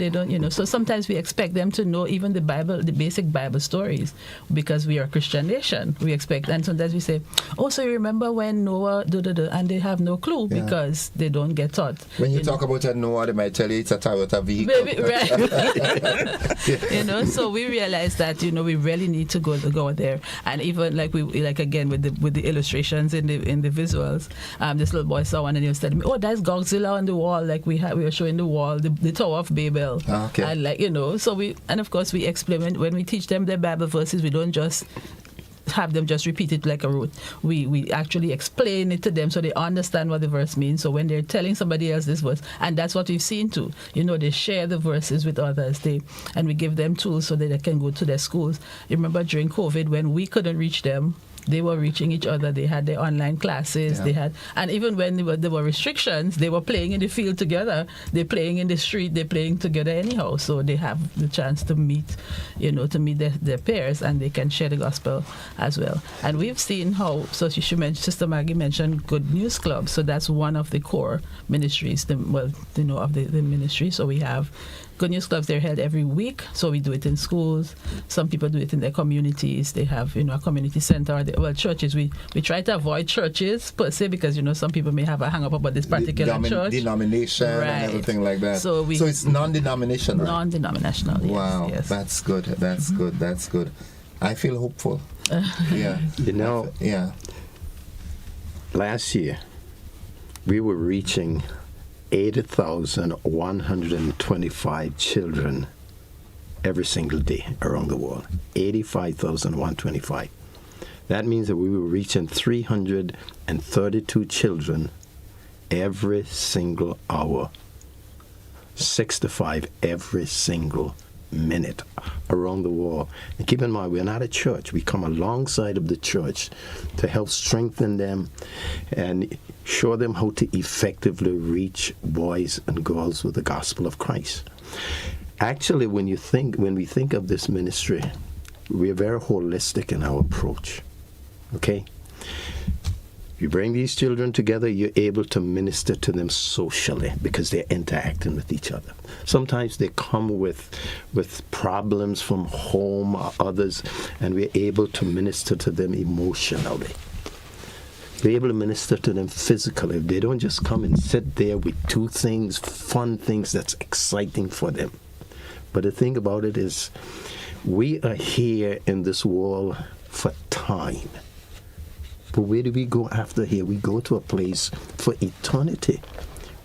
S2: So sometimes we expect them to know even the Bible, the basic Bible stories, because we are a Christian nation. We expect, and sometimes we say, "Oh, so you remember when Noah, and they have no clue because they don't get taught."
S1: When you talk about a Noah, they might tell you it's a Toyota vehicle.
S2: Maybe, right. So we realized that we really need to go there, and even like again with the illustrations in the visuals. This little boy saw one and he was telling me, "Oh, that's Godzilla on the wall, like we were showing the wall, the Tower of Babel."
S1: Okay.
S2: And so of course we explain when we teach them the Bible verses, we don't just have them just repeat it like a rote. We actually explain it to them so they understand what the verse means. So when they're telling somebody else this verse, and that's what we've seen too. They share the verses with others. And we give them tools so that they can go to their schools. You remember during COVID when we couldn't reach them, they were reaching each other. They had their online classes.
S1: Yeah.
S2: And even when there were restrictions, they were playing in the field together. They're playing in the street. They're playing together anyhow. So they have the chance to meet, their peers, and they can share the gospel as well. And we've seen how. So Sister Maggie mentioned Good News Club. So that's one of the core ministries. Of the ministry. So we have Good News Clubs. They're held every week, so we do it in schools. Some people do it in their communities. They have, a community center. Churches. We try to avoid churches per se because some people may have a hang up about this particular church,
S1: denomination, and everything like that.
S2: So
S1: it's non-denominational.
S2: Non-denominational.
S1: Wow,
S2: yes.
S1: That's good. That's good. That's good. I feel hopeful. Yeah.
S3: Yeah. Last year, we were reaching 80,125 children every single day around the world. 85,125. That means that we were reaching 332 children every single hour, 6 to 5 every single minute around the world. And keep in mind, we're not a church. We come alongside of the church to help strengthen them and show them how to effectively reach boys and girls with the gospel of Christ. Actually, when we think of this ministry, we're very holistic in our approach. Okay? You bring these children together, you're able to minister to them socially because they're interacting with each other. Sometimes they come with problems from home or others, and we're able to minister to them emotionally. We're able to minister to them physically. They don't just come and sit there with two things, fun things that's exciting for them. But the thing about it is, we are here in this world for time. But where do we go after here? We go to a place for eternity,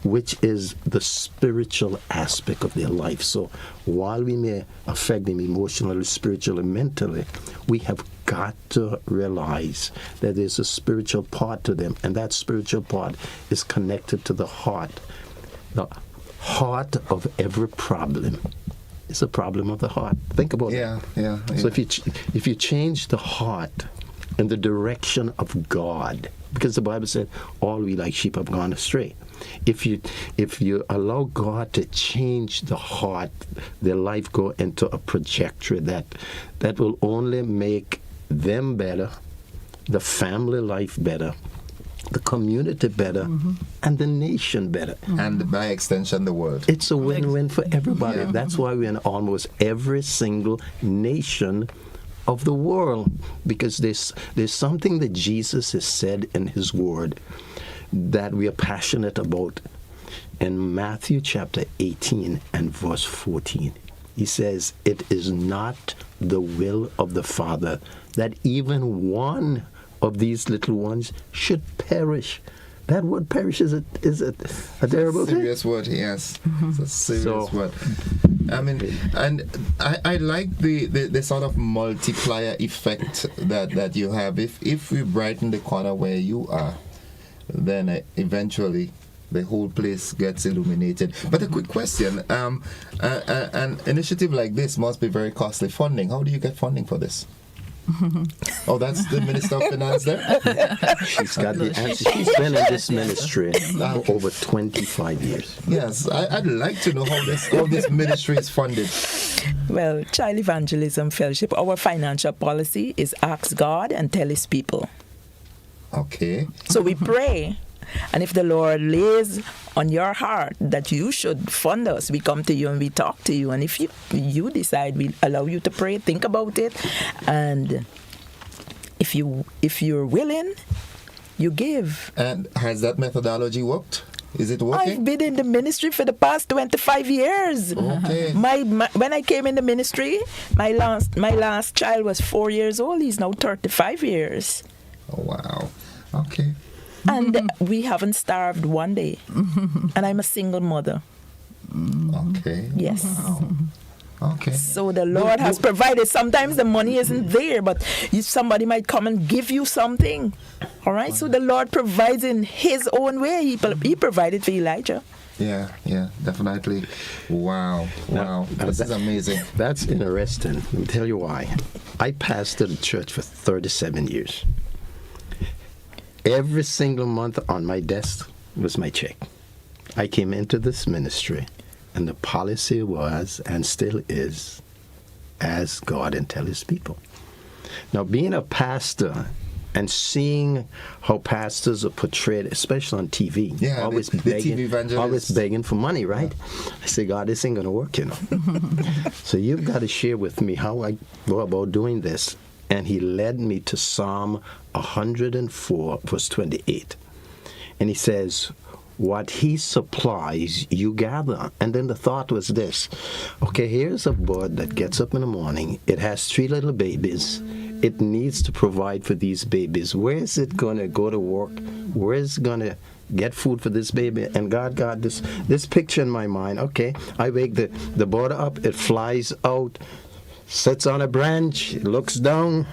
S3: which is the spiritual aspect of their life. So while we may affect them emotionally, spiritually, mentally, we have got to realize that there's a spiritual part to them, and that spiritual part is connected to the heart. The heart of every problem is a problem of the heart. Think about it.
S1: Yeah.
S3: So if you change the heart in the direction of God, because the Bible said all we like sheep have gone astray. If you allow God to change the heart, their life go into a trajectory that will only make them better, the family life better, the community better, and the nation better.
S1: And by extension, the world.
S3: It's a win-win for everybody.
S1: Yeah.
S3: That's why we're in almost every single nation of the world, because there's something that Jesus has said in his word that we are passionate about. In Matthew chapter 18 and verse 14, he says, "It is not the will of the Father that even one of these little ones should perish." That word perish is a terrible thing.
S1: Serious word, yes. It's a serious word. I mean, and I like the sort of multiplier effect that you have. If we brighten the corner where you are, then eventually the whole place gets illuminated. But a quick question: an initiative like this must be very costly funding. How do you get funding for this? Oh, that's the Minister of Finance there?
S3: She's got the answer. She's been in this ministry for over 25 years.
S1: Yes, I'd like to know how this ministry is funded.
S4: Well, Child Evangelism Fellowship, our financial policy is ask God and tell his people.
S1: Okay.
S4: So we pray. And if the Lord lays on your heart that you should fund us, we come to you and we talk to you. And if you decide, we allow you to pray, think about it. And if you're willing, you give.
S1: And has that methodology worked? Is it working?
S4: I've been in the ministry for the past 25 years.
S1: Okay.
S4: When I came in the ministry, my last child was 4 years old. He's now 35 years.
S1: Oh, wow. Okay.
S4: And we haven't starved one day. And I'm a single mother.
S1: Okay.
S4: Yes.
S1: Wow. Okay.
S4: So the Lord has provided. Sometimes the money isn't there, but somebody might come and give you something. All right. So the Lord provides in His own way. He provided for Elijah.
S1: Yeah, definitely. Wow. This is amazing.
S3: That's interesting. Let me tell you why. I pastored a church for 37 years. Every single month on my desk was my check. I came into this ministry, and the policy was, and still is, ask God and tell His people. Now, being a pastor and seeing how pastors are portrayed, especially on TV, always begging for money, right? I say, God, this ain't going to work, So you've got to share with me how I go about doing this. And He led me to Psalm 104, verse 28. And He says, what He supplies, you gather. And then the thought was this. Okay, here's a bird that gets up in the morning. It has 3 little babies. It needs to provide for these babies. Where is it going to go to work? Where is it going to get food for this baby? And God got this picture in my mind. Okay, I wake the bird up. It flies out, sits on a branch, looks down,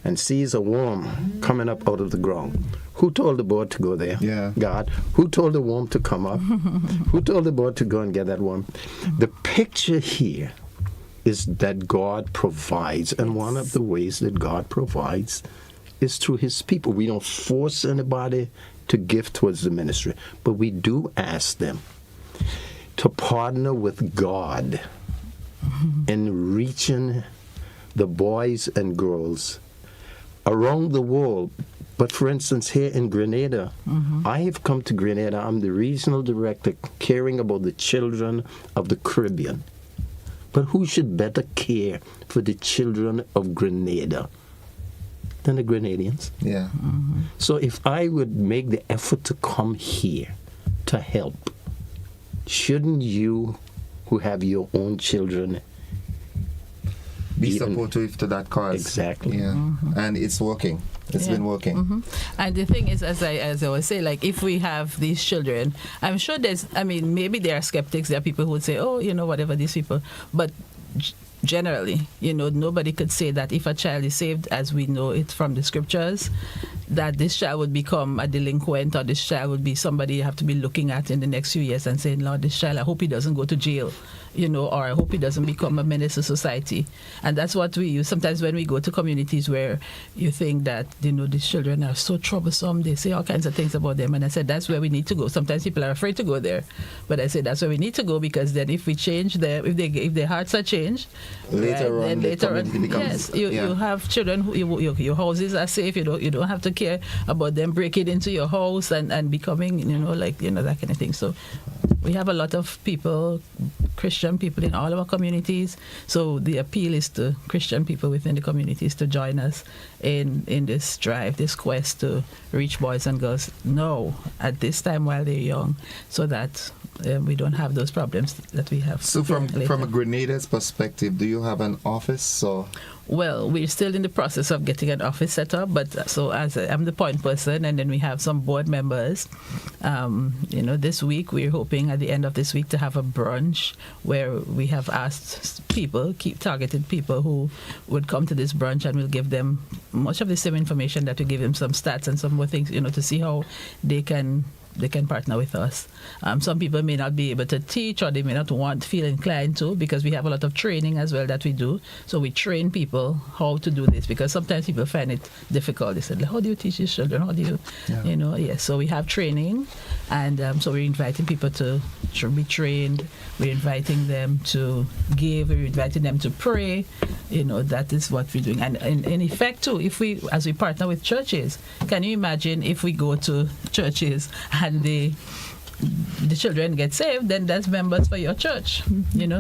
S3: and sees a worm coming up out of the ground. Who told the bird to go there?
S1: Yeah.
S3: God. Who told the worm to come up? Who told the bird to go and get that worm? The picture here is that God provides, and one of the ways that God provides is through His people. We don't force anybody to give towards the ministry, but we do ask them to partner with God in reaching the boys and girls around the world. But for instance, here in Grenada, I have come to Grenada. I'm the regional director caring about the children of the Caribbean. But who should better care for the children of Grenada than the Grenadians?
S1: Yeah.
S3: So if I would make the effort to come here to help, shouldn't you, who have your own children,
S1: be supportive to that cause?
S3: Exactly.
S1: Yeah. And it's working. It's been working.
S2: And the thing is, as I always say, like, if we have these children, I'm sure maybe there are skeptics, there are people who would say, oh, whatever, these people. But generally, nobody could say that if a child is saved, as we know it from the scriptures, that this child would become a delinquent, or this child would be somebody you have to be looking at in the next few years and saying, Lord, this child, I hope he doesn't go to jail, or I hope he doesn't become a menace to society. And that's what we use. Sometimes when we go to communities where you think that, these children are so troublesome, they say all kinds of things about them. And I said, that's where we need to go. Sometimes people are afraid to go there. But I said, that's where we need to go, because then if we change them, if their hearts are changed,
S1: later on,
S2: yes, you have children who your houses are safe. You don't have to care about them breaking into your house and becoming, that kind of thing. So we have a lot of people, Christian people in all our communities. So the appeal is to Christian people within the communities to join us in this drive, this quest to reach boys and girls now at this time while they're young, so that we don't have those problems that we have.
S1: So from a Grenada's perspective, do you have an office?
S2: Well, we're still in the process of getting an office set up, but so as I'm the point person, and then we have some board members. This week we're hoping at the end of this week to have a brunch where we have asked people, targeted people who would come to this brunch, and we'll give them much of the same information that we give them, some stats and some more things, to see how they can partner with us. Some people may not be able to teach, or they may not feel inclined to, because we have a lot of training as well that we do. So we train people how to do this, because sometimes people find it difficult. They said, how do you teach these children? How do you, So we have training, and so we're inviting people to be trained. We're inviting them to give. We're inviting them to pray. That is what we're doing. And in effect too, as we partner with churches, can you imagine if we go to churches and the children get saved, then that's members for your church.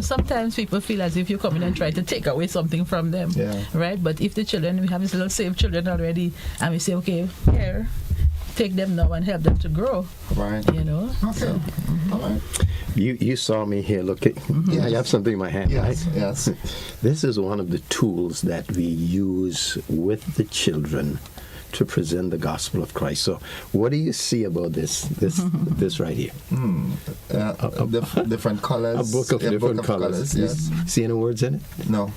S2: Sometimes people feel as if you come in and try to take away something from them, right? But if the children, we have these little saved children already, and we say, okay, here, take them now and help them to grow.
S1: Right.
S2: Okay.
S1: All right.
S3: You saw me here. Look, I have something in my hand,
S1: yes,
S3: right? Yes. This is one of the tools that we use with the children to present the gospel of Christ. So, what do you see about this right here?
S1: Different colors.
S3: A book of different colors.
S1: Yes.
S3: See any words in it?
S1: No.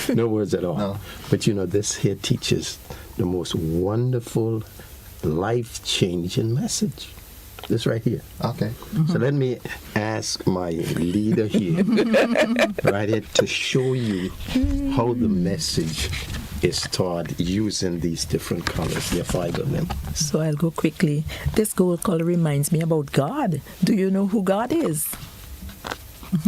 S3: No words at all.
S1: No.
S3: But this here teaches the most wonderful, life-changing message. This right here.
S1: Okay.
S3: So let me ask my leader here, right here, to show you how the message is taught using these different colors. There are 5 of them.
S4: So I'll go quickly. This gold color reminds me about God. Do you know who God is?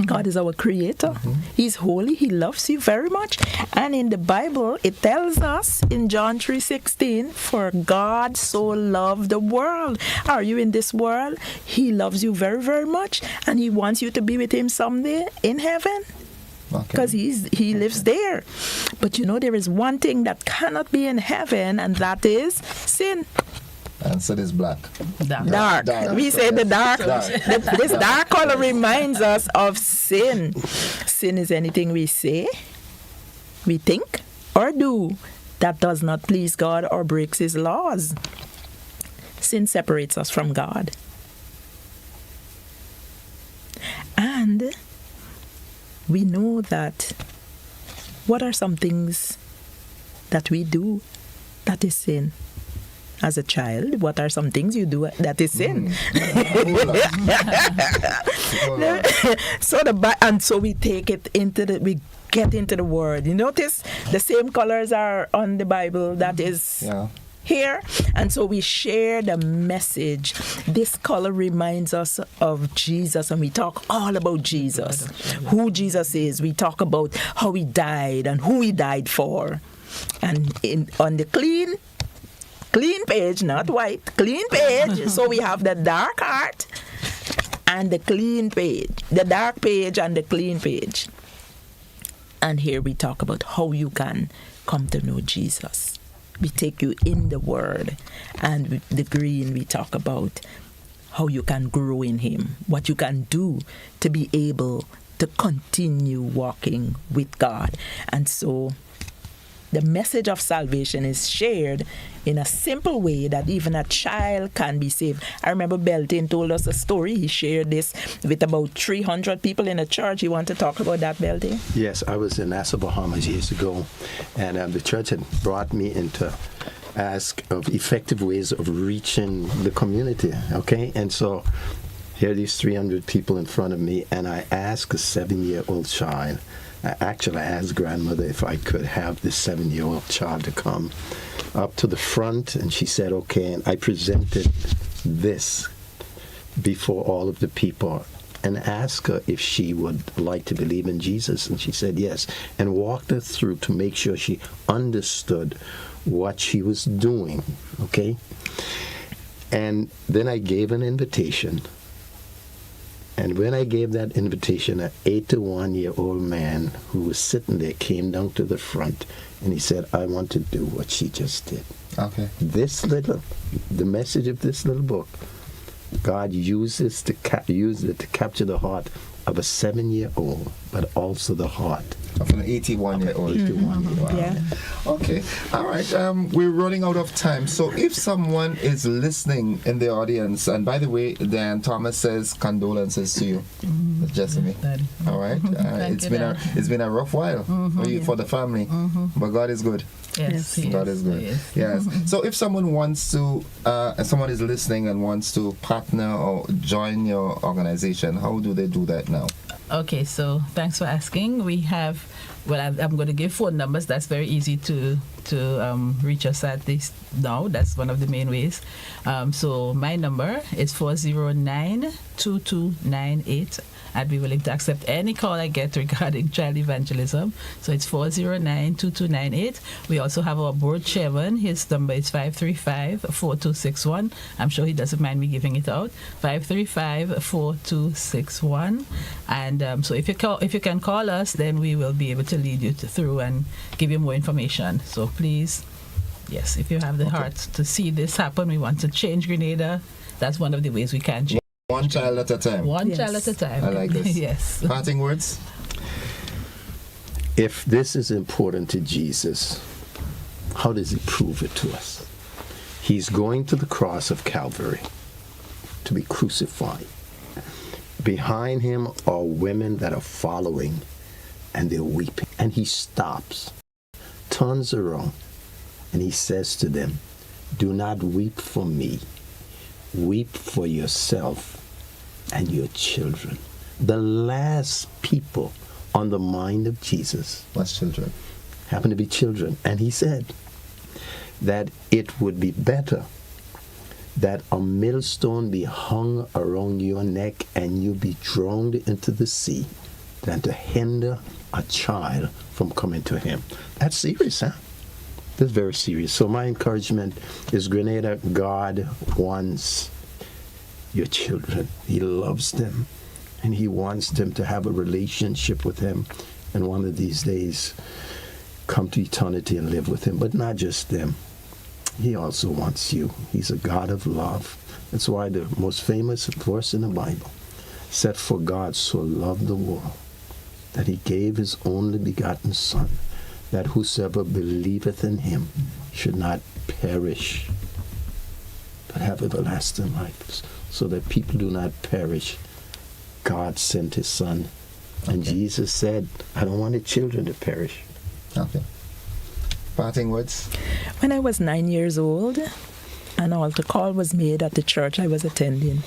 S4: God is our creator. He's holy. He loves you very much. And in the Bible, it tells us in John 3:16, for God so loved the world. Are you in this world? He loves you very, very much. And he wants you to be with him someday in heaven. Because he lives there. But there is one thing that cannot be in heaven, and that is sin.
S1: And so it's black.
S4: Dark. We say the dark. This dark color reminds us of sin. Sin is anything we say, we think, or do that does not please God or breaks his laws. Sin separates us from God. And we know that what are some things that we do that is sin? As a child, what are some things you do that is sin? So we take it we get into the word. You notice the same colors are on the Bible that is here, and so we share the message. This color reminds us of Jesus, and we talk all about Jesus, who Jesus is. We talk about how he died and who he died for, and on the clean page, not white, clean page. So we have the dark heart and the clean page, the dark page and the clean page. And here we talk about how you can come to know Jesus. We take you in the Word. And with the green, we talk about how you can grow in him, what you can do to be able to continue walking with God. And so the message of salvation is shared in a simple way that even a child can be saved. I remember Belton told us a story. He shared this with about 300 people in a church. You want to talk about that, Belton?
S3: Yes, I was in Nassau, Bahamas years ago, and the church had brought me into ask of effective ways of reaching the community, okay? And so here are these 300 people in front of me, and I asked a 7-year-old child, I asked grandmother if I could have this 7-year-old child to come up to the front, and she said, okay. And I presented this before all of the people and asked her if she would like to believe in Jesus, and she said yes, and walked her through to make sure she understood what she was doing, okay? And then I gave an invitation. And when I gave that invitation, an 81-year-old man who was sitting there came down to the front, and he said, I want to do what she just did.
S1: Okay.
S3: The message of this little book, God uses it to capture the heart of a 7-year-old, but also the heart
S1: of an 81-year-old.
S3: Wow.
S4: Yeah.
S1: Okay. All right. We're running out of time. So if someone is listening in the audience, and by the way, Dan Thomas says condolences to you, Jessamy. All right. It's been a rough while for the family, but God is good.
S2: Yes,
S1: God is good. Yes. So if someone wants to, someone is listening and wants to partner or join your organization, how do they do that now?
S2: Okay, so thanks for asking. We have, I'm going to give phone numbers. That's very easy to reach us at this now. That's one of the main ways. So my number is 409-2298. I'd be willing to accept any call I get regarding child evangelism. So it's 409-2298. We also have our board chairman. His number is 535-4261. I'm sure he doesn't mind me giving it out. 535-4261. And so if you can call us, then we will be able to lead you through and give you more information. So please, yes, if you have the heart to see this happen, we want to change Grenada. That's one of the ways we can change.
S1: One child at a time.
S2: Child at a time.
S1: I like this.
S2: Yes.
S1: Parting words?
S3: If this is important to Jesus, how does he prove it to us? He's going to the cross of Calvary to be crucified. Behind him are women that are following, and they're weeping. And he stops, turns around, and he says to them, do not weep for me. Weep for yourself and your children. The last people on the mind of Jesus
S1: was children.
S3: Happened to be children. And he said that it would be better that a millstone be hung around your neck and you be drowned into the sea than to hinder a child from coming to him. That's serious, huh? That's very serious. So my encouragement is, Grenada, God wants your children. He loves them, and he wants them to have a relationship with him, and one of these days come to eternity and live with him. But not just them. He also wants you. He's a God of love. That's why the most famous verse in the Bible said, for God so loved the world that he gave his only begotten Son, that whosoever believeth in him should not perish, but have everlasting life. So that people do not perish, God sent his Son. And Jesus said, I don't want the children to perish.
S1: Okay. Parting words?
S4: When I was 9 years old, an altar call was made at the church I was attending.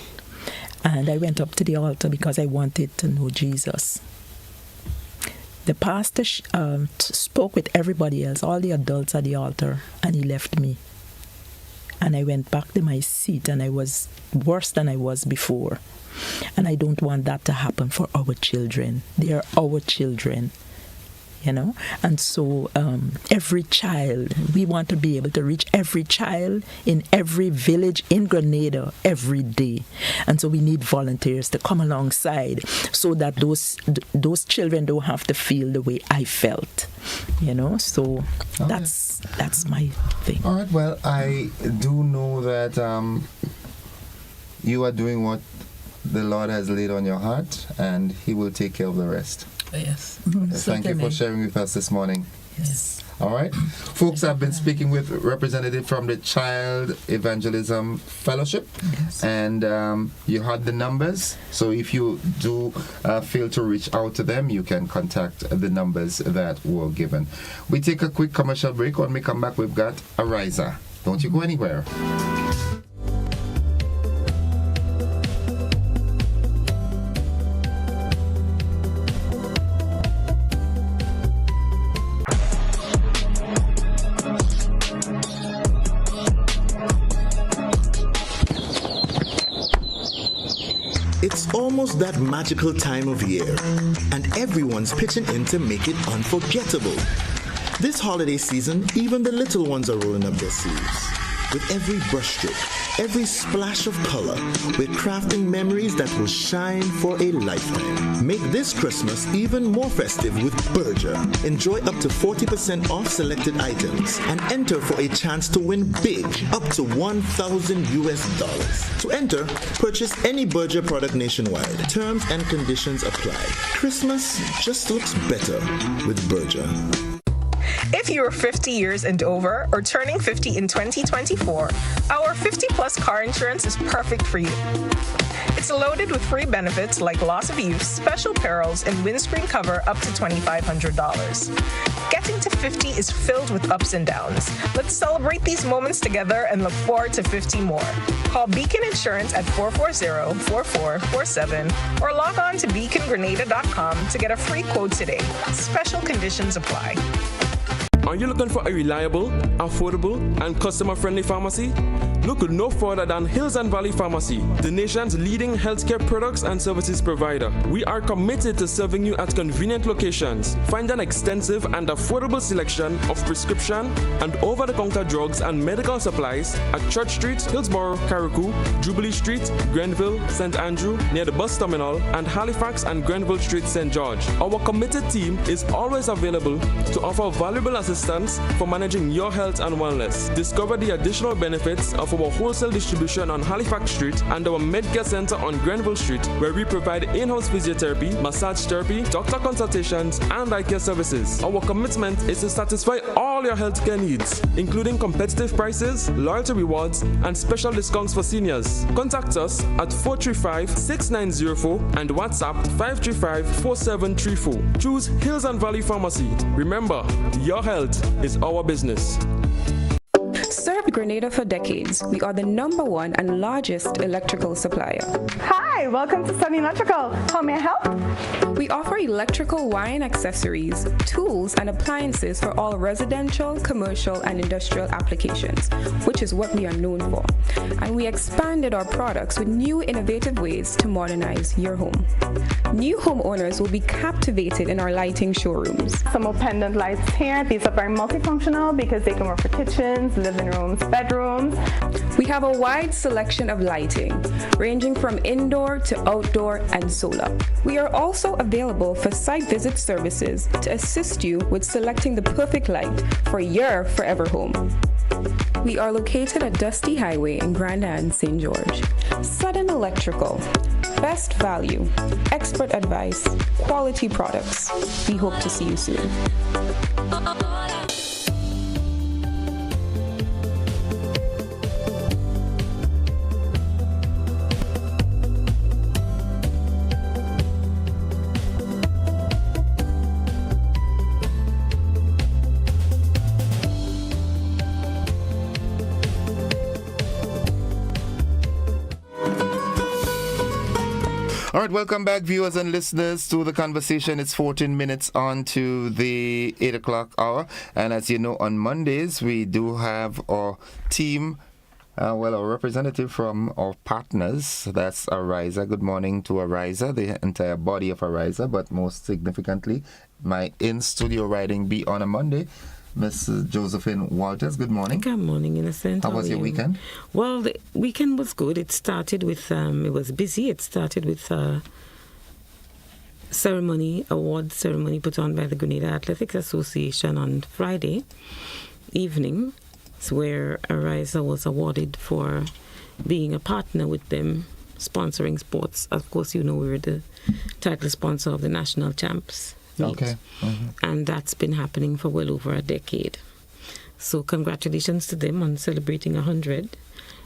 S4: And I went up to the altar because I wanted to know Jesus. The pastor spoke with everybody else, all the adults at the altar, and he left me. And I went back to my seat, and I was worse than I was before. And I don't want that to happen for our children. They are our children. You know, and so every child, we want to be able to reach every child in every village in Grenada every day. And so we need volunteers to come alongside so that those children don't have to feel the way I felt. You know, so that's my thing.
S1: All right, well, I do know that you are doing what the Lord has laid on your heart, and he will take care of the rest.
S2: Yes.
S1: Thank you for sharing with us this morning.
S2: Yes.
S1: All right. Folks, I've been speaking with a representative from the Child Evangelism Fellowship.
S2: Yes.
S1: And you had the numbers. So if you do feel to reach out to them, you can contact the numbers that were given. We take a quick commercial break. When we come back, we've got a riser. Don't you go anywhere.
S5: It's almost that magical time of year, and everyone's pitching in to make it unforgettable. This holiday season, even the little ones are rolling up their sleeves. With every brushstroke, every splash of color, we're crafting memories that will shine for a lifetime. Make this Christmas even more festive with Berger. Enjoy up to 40% off selected items and enter for a chance to win big, up to $1,000. To enter, purchase any Berger product nationwide. Terms and conditions apply. Christmas just looks better with Berger.
S7: If you are 50 years and over or turning 50 in 2024, our 50-plus car insurance is perfect for you. It's loaded with free benefits like loss of use, special perils, and windscreen cover up to $2,500. Getting to 50 is filled with ups and downs. Let's celebrate these moments together and look forward to 50 more. Call Beacon Insurance at 440-4447 or log on to beacongrenada.com to get a free quote today. Special conditions apply.
S8: Are you looking for a reliable, affordable, and customer-friendly pharmacy? Look no further than Hills and Valley Pharmacy, the nation's leading healthcare products and services provider. We are committed to serving you at convenient locations. Find an extensive and affordable selection of prescription and over-the-counter drugs and medical supplies at Church Street, Hillsborough, Carriacou, Jubilee Street, Grenville, St. Andrew, near the bus terminal, and Halifax and Grenville Street, St. George. Our committed team is always available to offer valuable assistance for managing your health and wellness. Discover the additional benefits of of our wholesale distribution on Halifax Street and our Medcare Center on Grenville Street, where we provide in-house physiotherapy, massage therapy, doctor consultations, and eye care services. Our commitment is to satisfy all your healthcare needs, including competitive prices, loyalty rewards, and special discounts for seniors. Contact us at 435-6904 and WhatsApp 535-4734. Choose Hills and Valley Pharmacy. Remember, your health is our business.
S6: Served Grenada for decades. We are the #1 and largest electrical supplier.
S11: Hi, welcome to Sunny Electrical. How may I help?
S6: We offer electrical wiring accessories, tools, and appliances for all residential, commercial, and industrial applications, which is what we are known for. And we expanded our products with new innovative ways to modernize your home. New homeowners will be captivated in our lighting showrooms.
S11: Some more pendant lights here. These are very multifunctional because they can work for kitchens, living rooms, bedrooms.
S6: We have a wide selection of lighting, ranging from indoor to outdoor and solar. We are also available for site visit services to assist you with selecting the perfect light for your forever home. We are located at Dusty Highway in Grenada and St. George. Sudden Electrical. Best value, expert advice, quality products. We hope to see you soon.
S1: All right, welcome back, viewers and listeners, to the conversation. It's 14 minutes on to the 8 o'clock hour. And as you know, on Mondays, we do have our team, our representative from our partners. That's Ariza. Good morning to Ariza, the entire body of Ariza, but most significantly, my in-studio writing be on a Monday. Miss Josephine Walters, good morning.
S12: Good morning, Innocent.
S1: How was your weekend?
S12: Well, the weekend was good. It started with, it was busy. It started with award ceremony put on by the Grenada Athletics Association on Friday evening, where Ariza was awarded for being a partner with them, sponsoring sports. Of course, you know, we were the title sponsor of the national champs.
S1: Okay. Mm-hmm.
S12: And that's been happening for well over a decade. So congratulations to them on celebrating 100,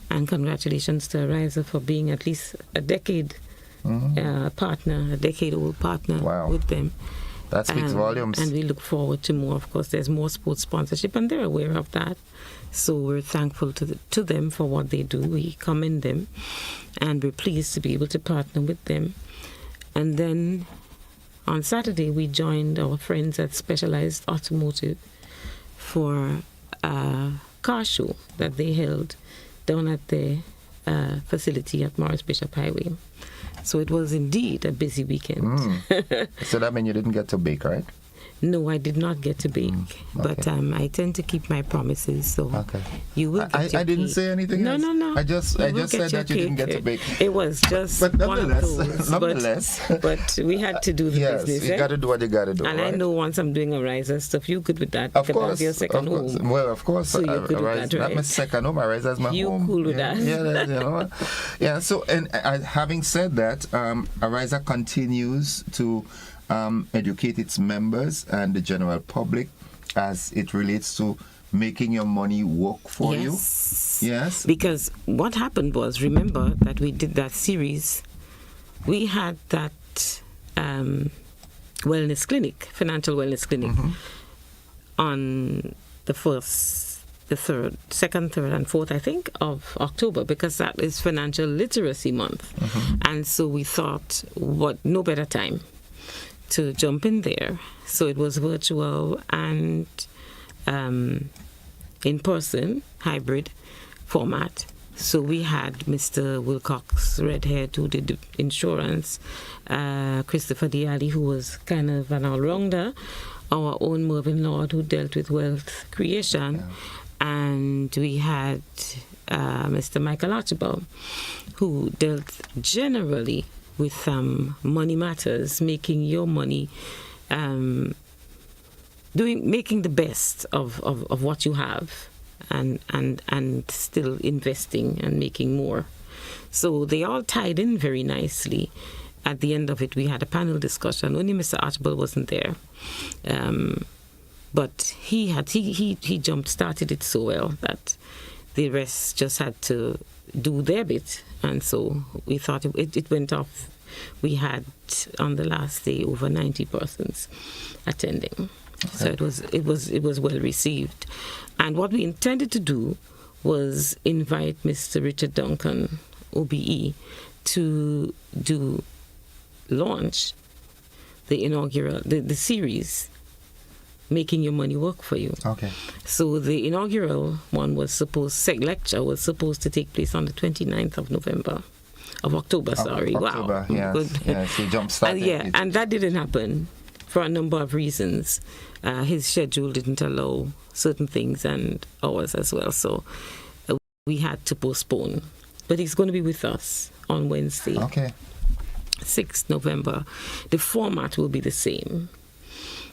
S12: and congratulations to Ariza for being at least a decade partner, a decade-old partner with them.
S1: That speaks volumes.
S12: And we look forward to more. Of course, there's more sports sponsorship, and they're aware of that. So we're thankful to them for what they do. We commend them, and we're pleased to be able to partner with them. And then on Saturday, we joined our friends at Specialized Automotive for a car show that they held down at the facility at Morris Bishop Highway. So it was indeed a busy weekend.
S1: So that means you didn't get to bake, right?
S12: No, I did not get to bake, but I tend to keep my promises. So you will get your
S1: I didn't
S12: cake.
S1: say anything else.
S12: No.
S1: I just said that you didn't get to bake.
S12: It was just
S1: but
S12: one of those. But we had to do the business.
S1: You got to do what you got to do.
S12: And
S1: right?
S12: I know once I'm doing Ariza stuff, you're good with that.
S1: Of course.
S12: That's your second home.
S1: Well, of course.
S12: So you're good with that, right?
S1: Not my second home. Ariza is my home.
S12: You cool with that?
S1: Yeah, Yeah. So, and having said that, Ariza continues to educate its members and the general public as it relates to making your money work for you. Yes.
S12: Because what happened was, remember that we did that series. We had that wellness clinic, financial wellness clinic, on the 1st, the 3rd, 2nd, 3rd, and 4th, I think, of October, because that is Financial Literacy Month. And so we thought, no better time to jump in there. So it was virtual and in-person, hybrid format. So we had Mr. Wilcox, red-haired, who did the insurance, Christopher Diali, who was kind of an all-rounder, our own Mervyn Lord, who dealt with wealth creation, and we had Mr. Michael Archibald, who dealt generally with money matters, making your money, making the best of what you have, and still investing and making more. So they all tied in very nicely. At the end of it, we had a panel discussion. Only Mr. Archibald wasn't there. But he jump-started it so well that the rest just had to do their bit. And so we thought it went off. We had, on the last day, over 90 persons attending. Okay. So it was well received. And what we intended to do was invite Mr. Richard Duncan, OBE, to launch the inaugural, the series, Making Your Money Work For You.
S1: Okay.
S12: So the inaugural one lecture was supposed to take place on the 29th of October.
S1: October,
S12: wow.
S1: Yes,
S12: Good.
S1: yes, he jump-started.
S12: And that didn't happen for a number of reasons. His schedule didn't allow certain things and ours as well. So we had to postpone. But he's going to be with us on Wednesday.
S1: Okay.
S12: 6th November. The format will be the same.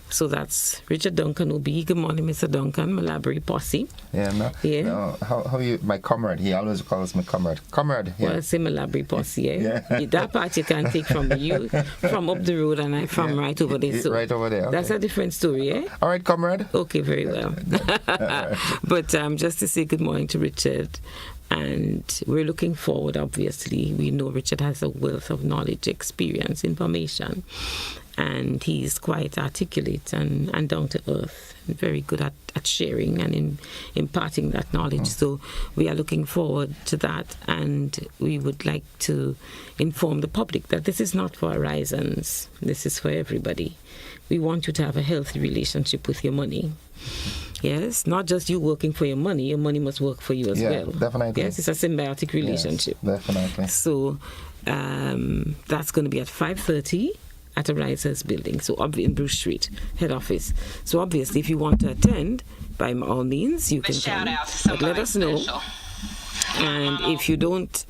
S12: So that's Richard Duncan will be. Good morning, Mr. Duncan, Malabry Posse.
S1: Yeah. How you, my comrade? He always calls me comrade. Comrade. Yeah.
S12: Well, say Malabry Posse. Yeah. That part you can take from you, from up the road, and I from right over there. So
S1: right over there. Okay.
S12: That's a different story, eh?
S1: All right, comrade.
S12: Okay, very well. Right. But just to say good morning to Richard. And we're looking forward, obviously. We know Richard has a wealth of knowledge, experience, information. And he's quite articulate and down to earth and very good at sharing and in imparting that knowledge. So we are looking forward to that, and we would like to inform the public that this is not for Horizons. This is for everybody. We want you to have a healthy relationship with your money. Yes, not just you working for your money must work for you as well.
S1: Definitely.
S12: Yes, it's a symbiotic relationship.
S1: Yes, definitely.
S12: So that's going to be at 5:30 at a Risers building, so in Bruce Street, head office. So obviously, if you want to attend, by all means, you can come. But let us know. And if you don't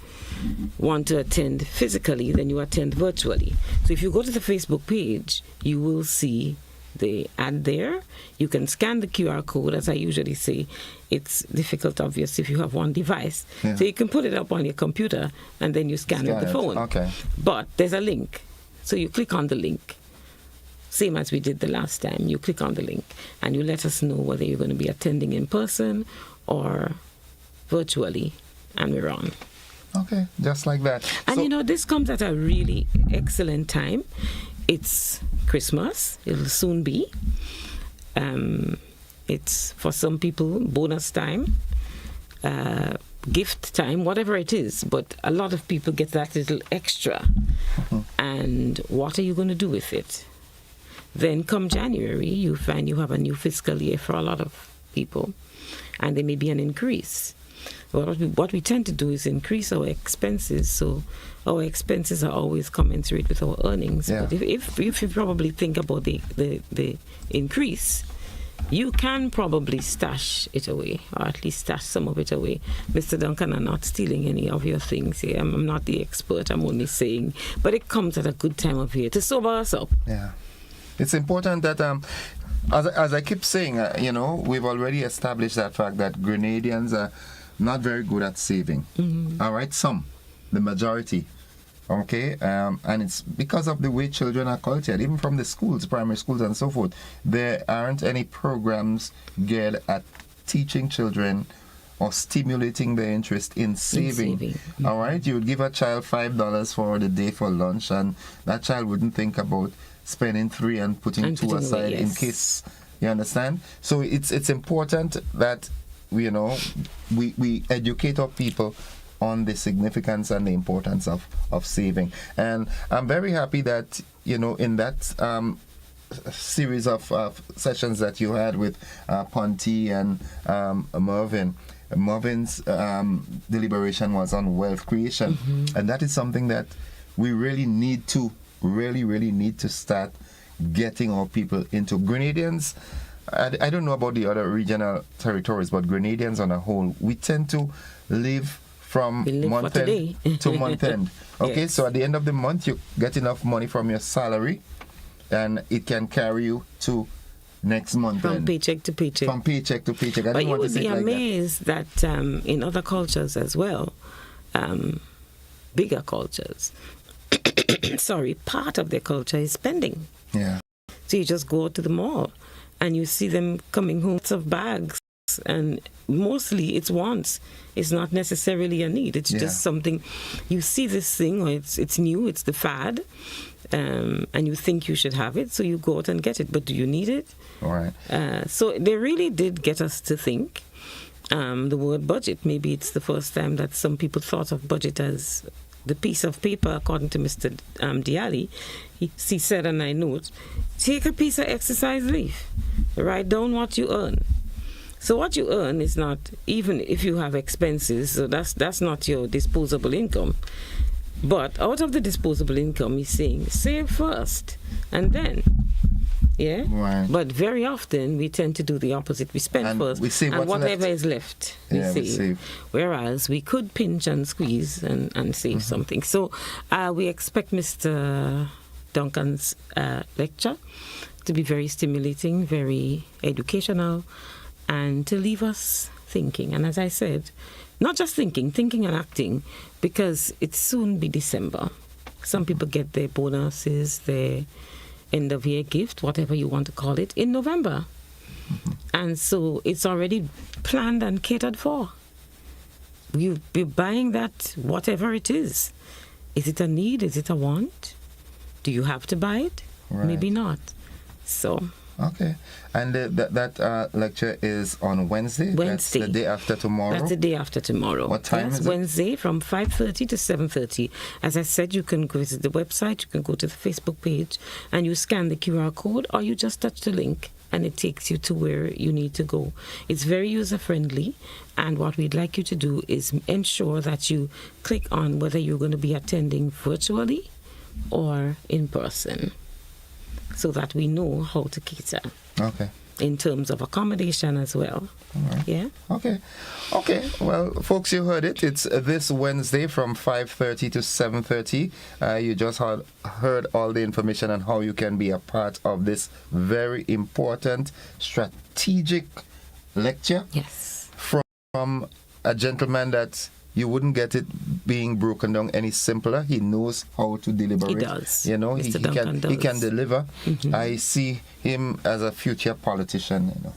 S12: want to attend physically, then you attend virtually. So if you go to the Facebook page, you will see the ad there. You can scan the QR code, as I usually say. It's difficult, obviously, if you have one device. Yeah. So you can put it up on your computer, and then you scan with the phone.
S1: Okay.
S12: But there's a link. So you click on the link, same as we did the last time. You click on the link, and you let us know whether you're going to be attending in person or virtually, and we're on.
S1: Okay, just like that.
S12: And this comes at a really excellent time. It's Christmas. It'll soon be. It's, for some people, bonus time, gift time, whatever it is. But a lot of people get that little extra. And what are you going to do with it? Then come January, you find you have a new fiscal year for a lot of people. And there may be an increase. What we tend to do is increase our expenses, so our expenses are always commensurate with our earnings. Yeah. But if you probably think about the increase, you can probably stash it away, or at least stash some of it away. Mr. Duncan, I'm not stealing any of your things here. I'm not the expert, I'm only saying. But it comes at a good time of year to sober us up.
S1: Yeah. It's important that, as I keep saying, we've already established that fact that Grenadians are not very good at saving. Mm-hmm. All right, the majority. Okay, and it's because of the way children are cultured, even from the schools, primary schools and so forth. There aren't any programs geared at teaching children or stimulating their interest in saving. Mm-hmm. All right, you would give a child $5 for the day for lunch, and that child wouldn't think about spending $3 and putting $2 aside in case. You understand? So it's important that we educate our people on the significance and the importance of saving. And I'm very happy that, in that series of sessions that you had with Ponty and Mervin's deliberation was on wealth creation. Mm-hmm. And that is something that we really need to start getting our people into. Grenadians, I don't know about the other regional territories, but Grenadians on a whole, we tend to live from month end to month end. Okay, yes. So at the end of the month, you get enough money from your salary, and it can carry you to next month.
S12: From
S1: then.
S12: paycheck to paycheck.
S1: From paycheck to paycheck. I
S12: But
S1: didn't
S12: you
S1: want to
S12: would
S1: say
S12: be
S1: it like
S12: amazed that, in other cultures as well, bigger cultures, sorry, part of their culture is spending.
S1: Yeah.
S12: So you just go to the mall and you see them coming home with bags, and mostly it's wants. It's not necessarily a need. It's just something, you see this thing, or it's new, it's the fad, and you think you should have it, so you go out and get it. But do you need it?
S1: All right.
S12: So they really did get us to think. The word budget, maybe it's the first time that some people thought of budget as the piece of paper, according to Mr. Diali. He said, and I note, take a piece of exercise leaf, write down what you earn. So what you earn is not, even if you have expenses, so that's not your disposable income. But out of the disposable income, he's saying, save first, and then. Yeah,
S1: right.
S12: But very often we tend to do the opposite. We spend
S1: And
S12: first,
S1: we save
S12: and
S1: what's
S12: whatever
S1: left.
S12: is left,
S1: We
S12: we
S1: save.
S12: save. Whereas we could pinch and squeeze and save something. So we expect Mr. Duncan's lecture to be very stimulating, very educational, and to leave us thinking. And as I said, not just thinking and acting, because it's soon be December. Some people get their bonuses, their end of year gift, whatever you want to call it, in November. And so it's already planned and catered for. You'll be buying that, whatever it is. Is it a need? Is it a want? Do you have to buy it?
S1: Right.
S12: Maybe not. So.
S1: Okay. And that lecture is on Wednesday?
S12: Wednesday.
S1: That's the day after tomorrow?
S12: That's the day after tomorrow.
S1: What time is it?
S12: Wednesday from 5:30 to 7:30. As I said, you can visit the website, you can go to the Facebook page, and you scan the QR code, or you just touch the link, and it takes you to where you need to go. It's very user-friendly, and what we'd like you to do is ensure that you click on whether you're going to be attending virtually or in person, so that we know how to cater.
S1: Okay.
S12: In terms of accommodation as well.
S1: All right.
S12: Yeah.
S1: Okay. Well, folks, you heard it. It's this Wednesday from 5:30 to 7:30. You just heard all the information on how you can be a part of this very important strategic lecture.
S12: Yes.
S1: From a gentleman that you wouldn't get it being broken down any simpler. He knows how to deliberate.
S12: He does.
S1: You know,
S12: Mr. Duncan does.
S1: He can deliver.
S12: Mhm.
S1: I see him as a future politician, you know.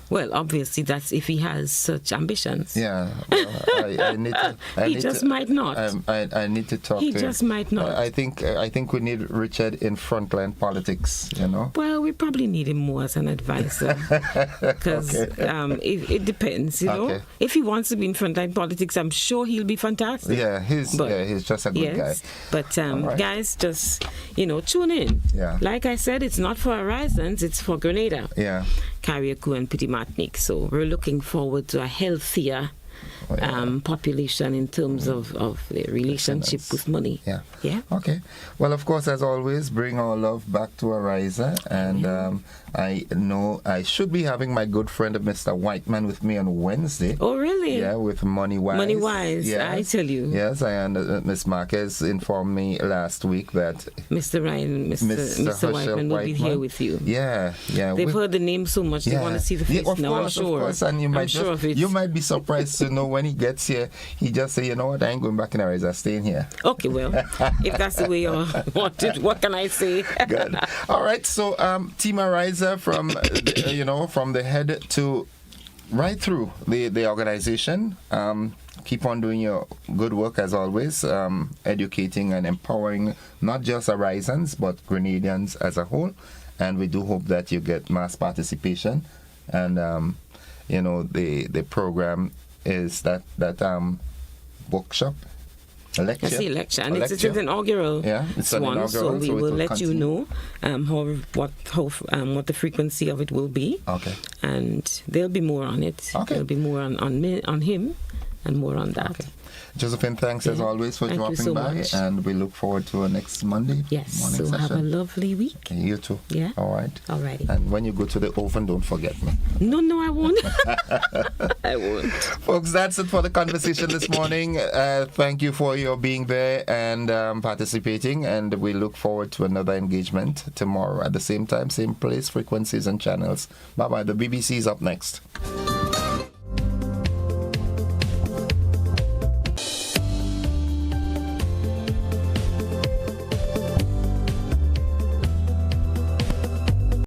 S12: Well, obviously, that's if he has such ambitions.
S1: Yeah, well, I need to.
S12: He just might not.
S1: I need to talk to him.
S12: He just might not.
S1: I think we need Richard in frontline politics, you know.
S12: Well, we probably need him more as an advisor, because it depends, you know.
S1: Okay.
S12: If he wants to be in frontline politics, I'm sure he'll be fantastic.
S1: Yeah, he's just a good guy.
S12: But
S1: right.
S12: guys, just tune in.
S1: Yeah.
S12: Like I said, it's not for Horizons, it's for Grenada.
S1: Yeah.
S12: Carriacou and Petit Martinique. So we're looking forward to a healthier population in terms of the relationship with money.
S1: Yeah.
S12: Yeah.
S1: Okay. Well, of course, as always, bring our love back to Ariza. And I know I should be having my good friend Mr. Whiteman with me on Wednesday.
S12: Oh, really?
S1: Yeah, with Money Wise.
S12: Money Wise,
S1: yes.
S12: I tell you.
S1: Yes, Miss Marquez informed me last week that
S12: Mr. Whiteman will be here with you.
S1: Yeah.
S12: They've heard the name so much, they want to see the face now, I'm sure.
S1: Of course, and you might be surprised to know when he gets here, he just say, you know what, I ain't going back in Ariza, I'm staying here.
S12: Okay, well, if that's the way you want it, what can I say?
S1: Good. All right, so Team Ariza from the head to right through the organization. Keep on doing your good work as always, educating and empowering not just Arizans but Grenadians as a whole. And we do hope that you get mass participation. And the program is that workshop. Lecture.
S12: I see lecture, and it's an inaugural one, so we will let you know what the frequency of it will be.
S1: Okay.
S12: And there'll be more on it.
S1: Okay.
S12: There'll be more on him and more on that.
S1: Okay. Josephine, thanks as always for
S12: Thank you
S1: dropping
S12: so
S1: by,
S12: much.
S1: and we look forward to our next Monday
S12: Yes,
S1: morning
S12: so
S1: session.
S12: have a lovely week.
S1: Okay, you too.
S12: Yeah.
S1: All right.
S12: Alrighty.
S1: And when you go to the oven, don't forget me.
S12: No, I won't. I won't.
S1: Folks, that's it for the conversation this morning. Thank you for your being there and participating, and we look forward to another engagement tomorrow at the same time, same place, frequencies and channels. Bye-bye. The BBC is up next.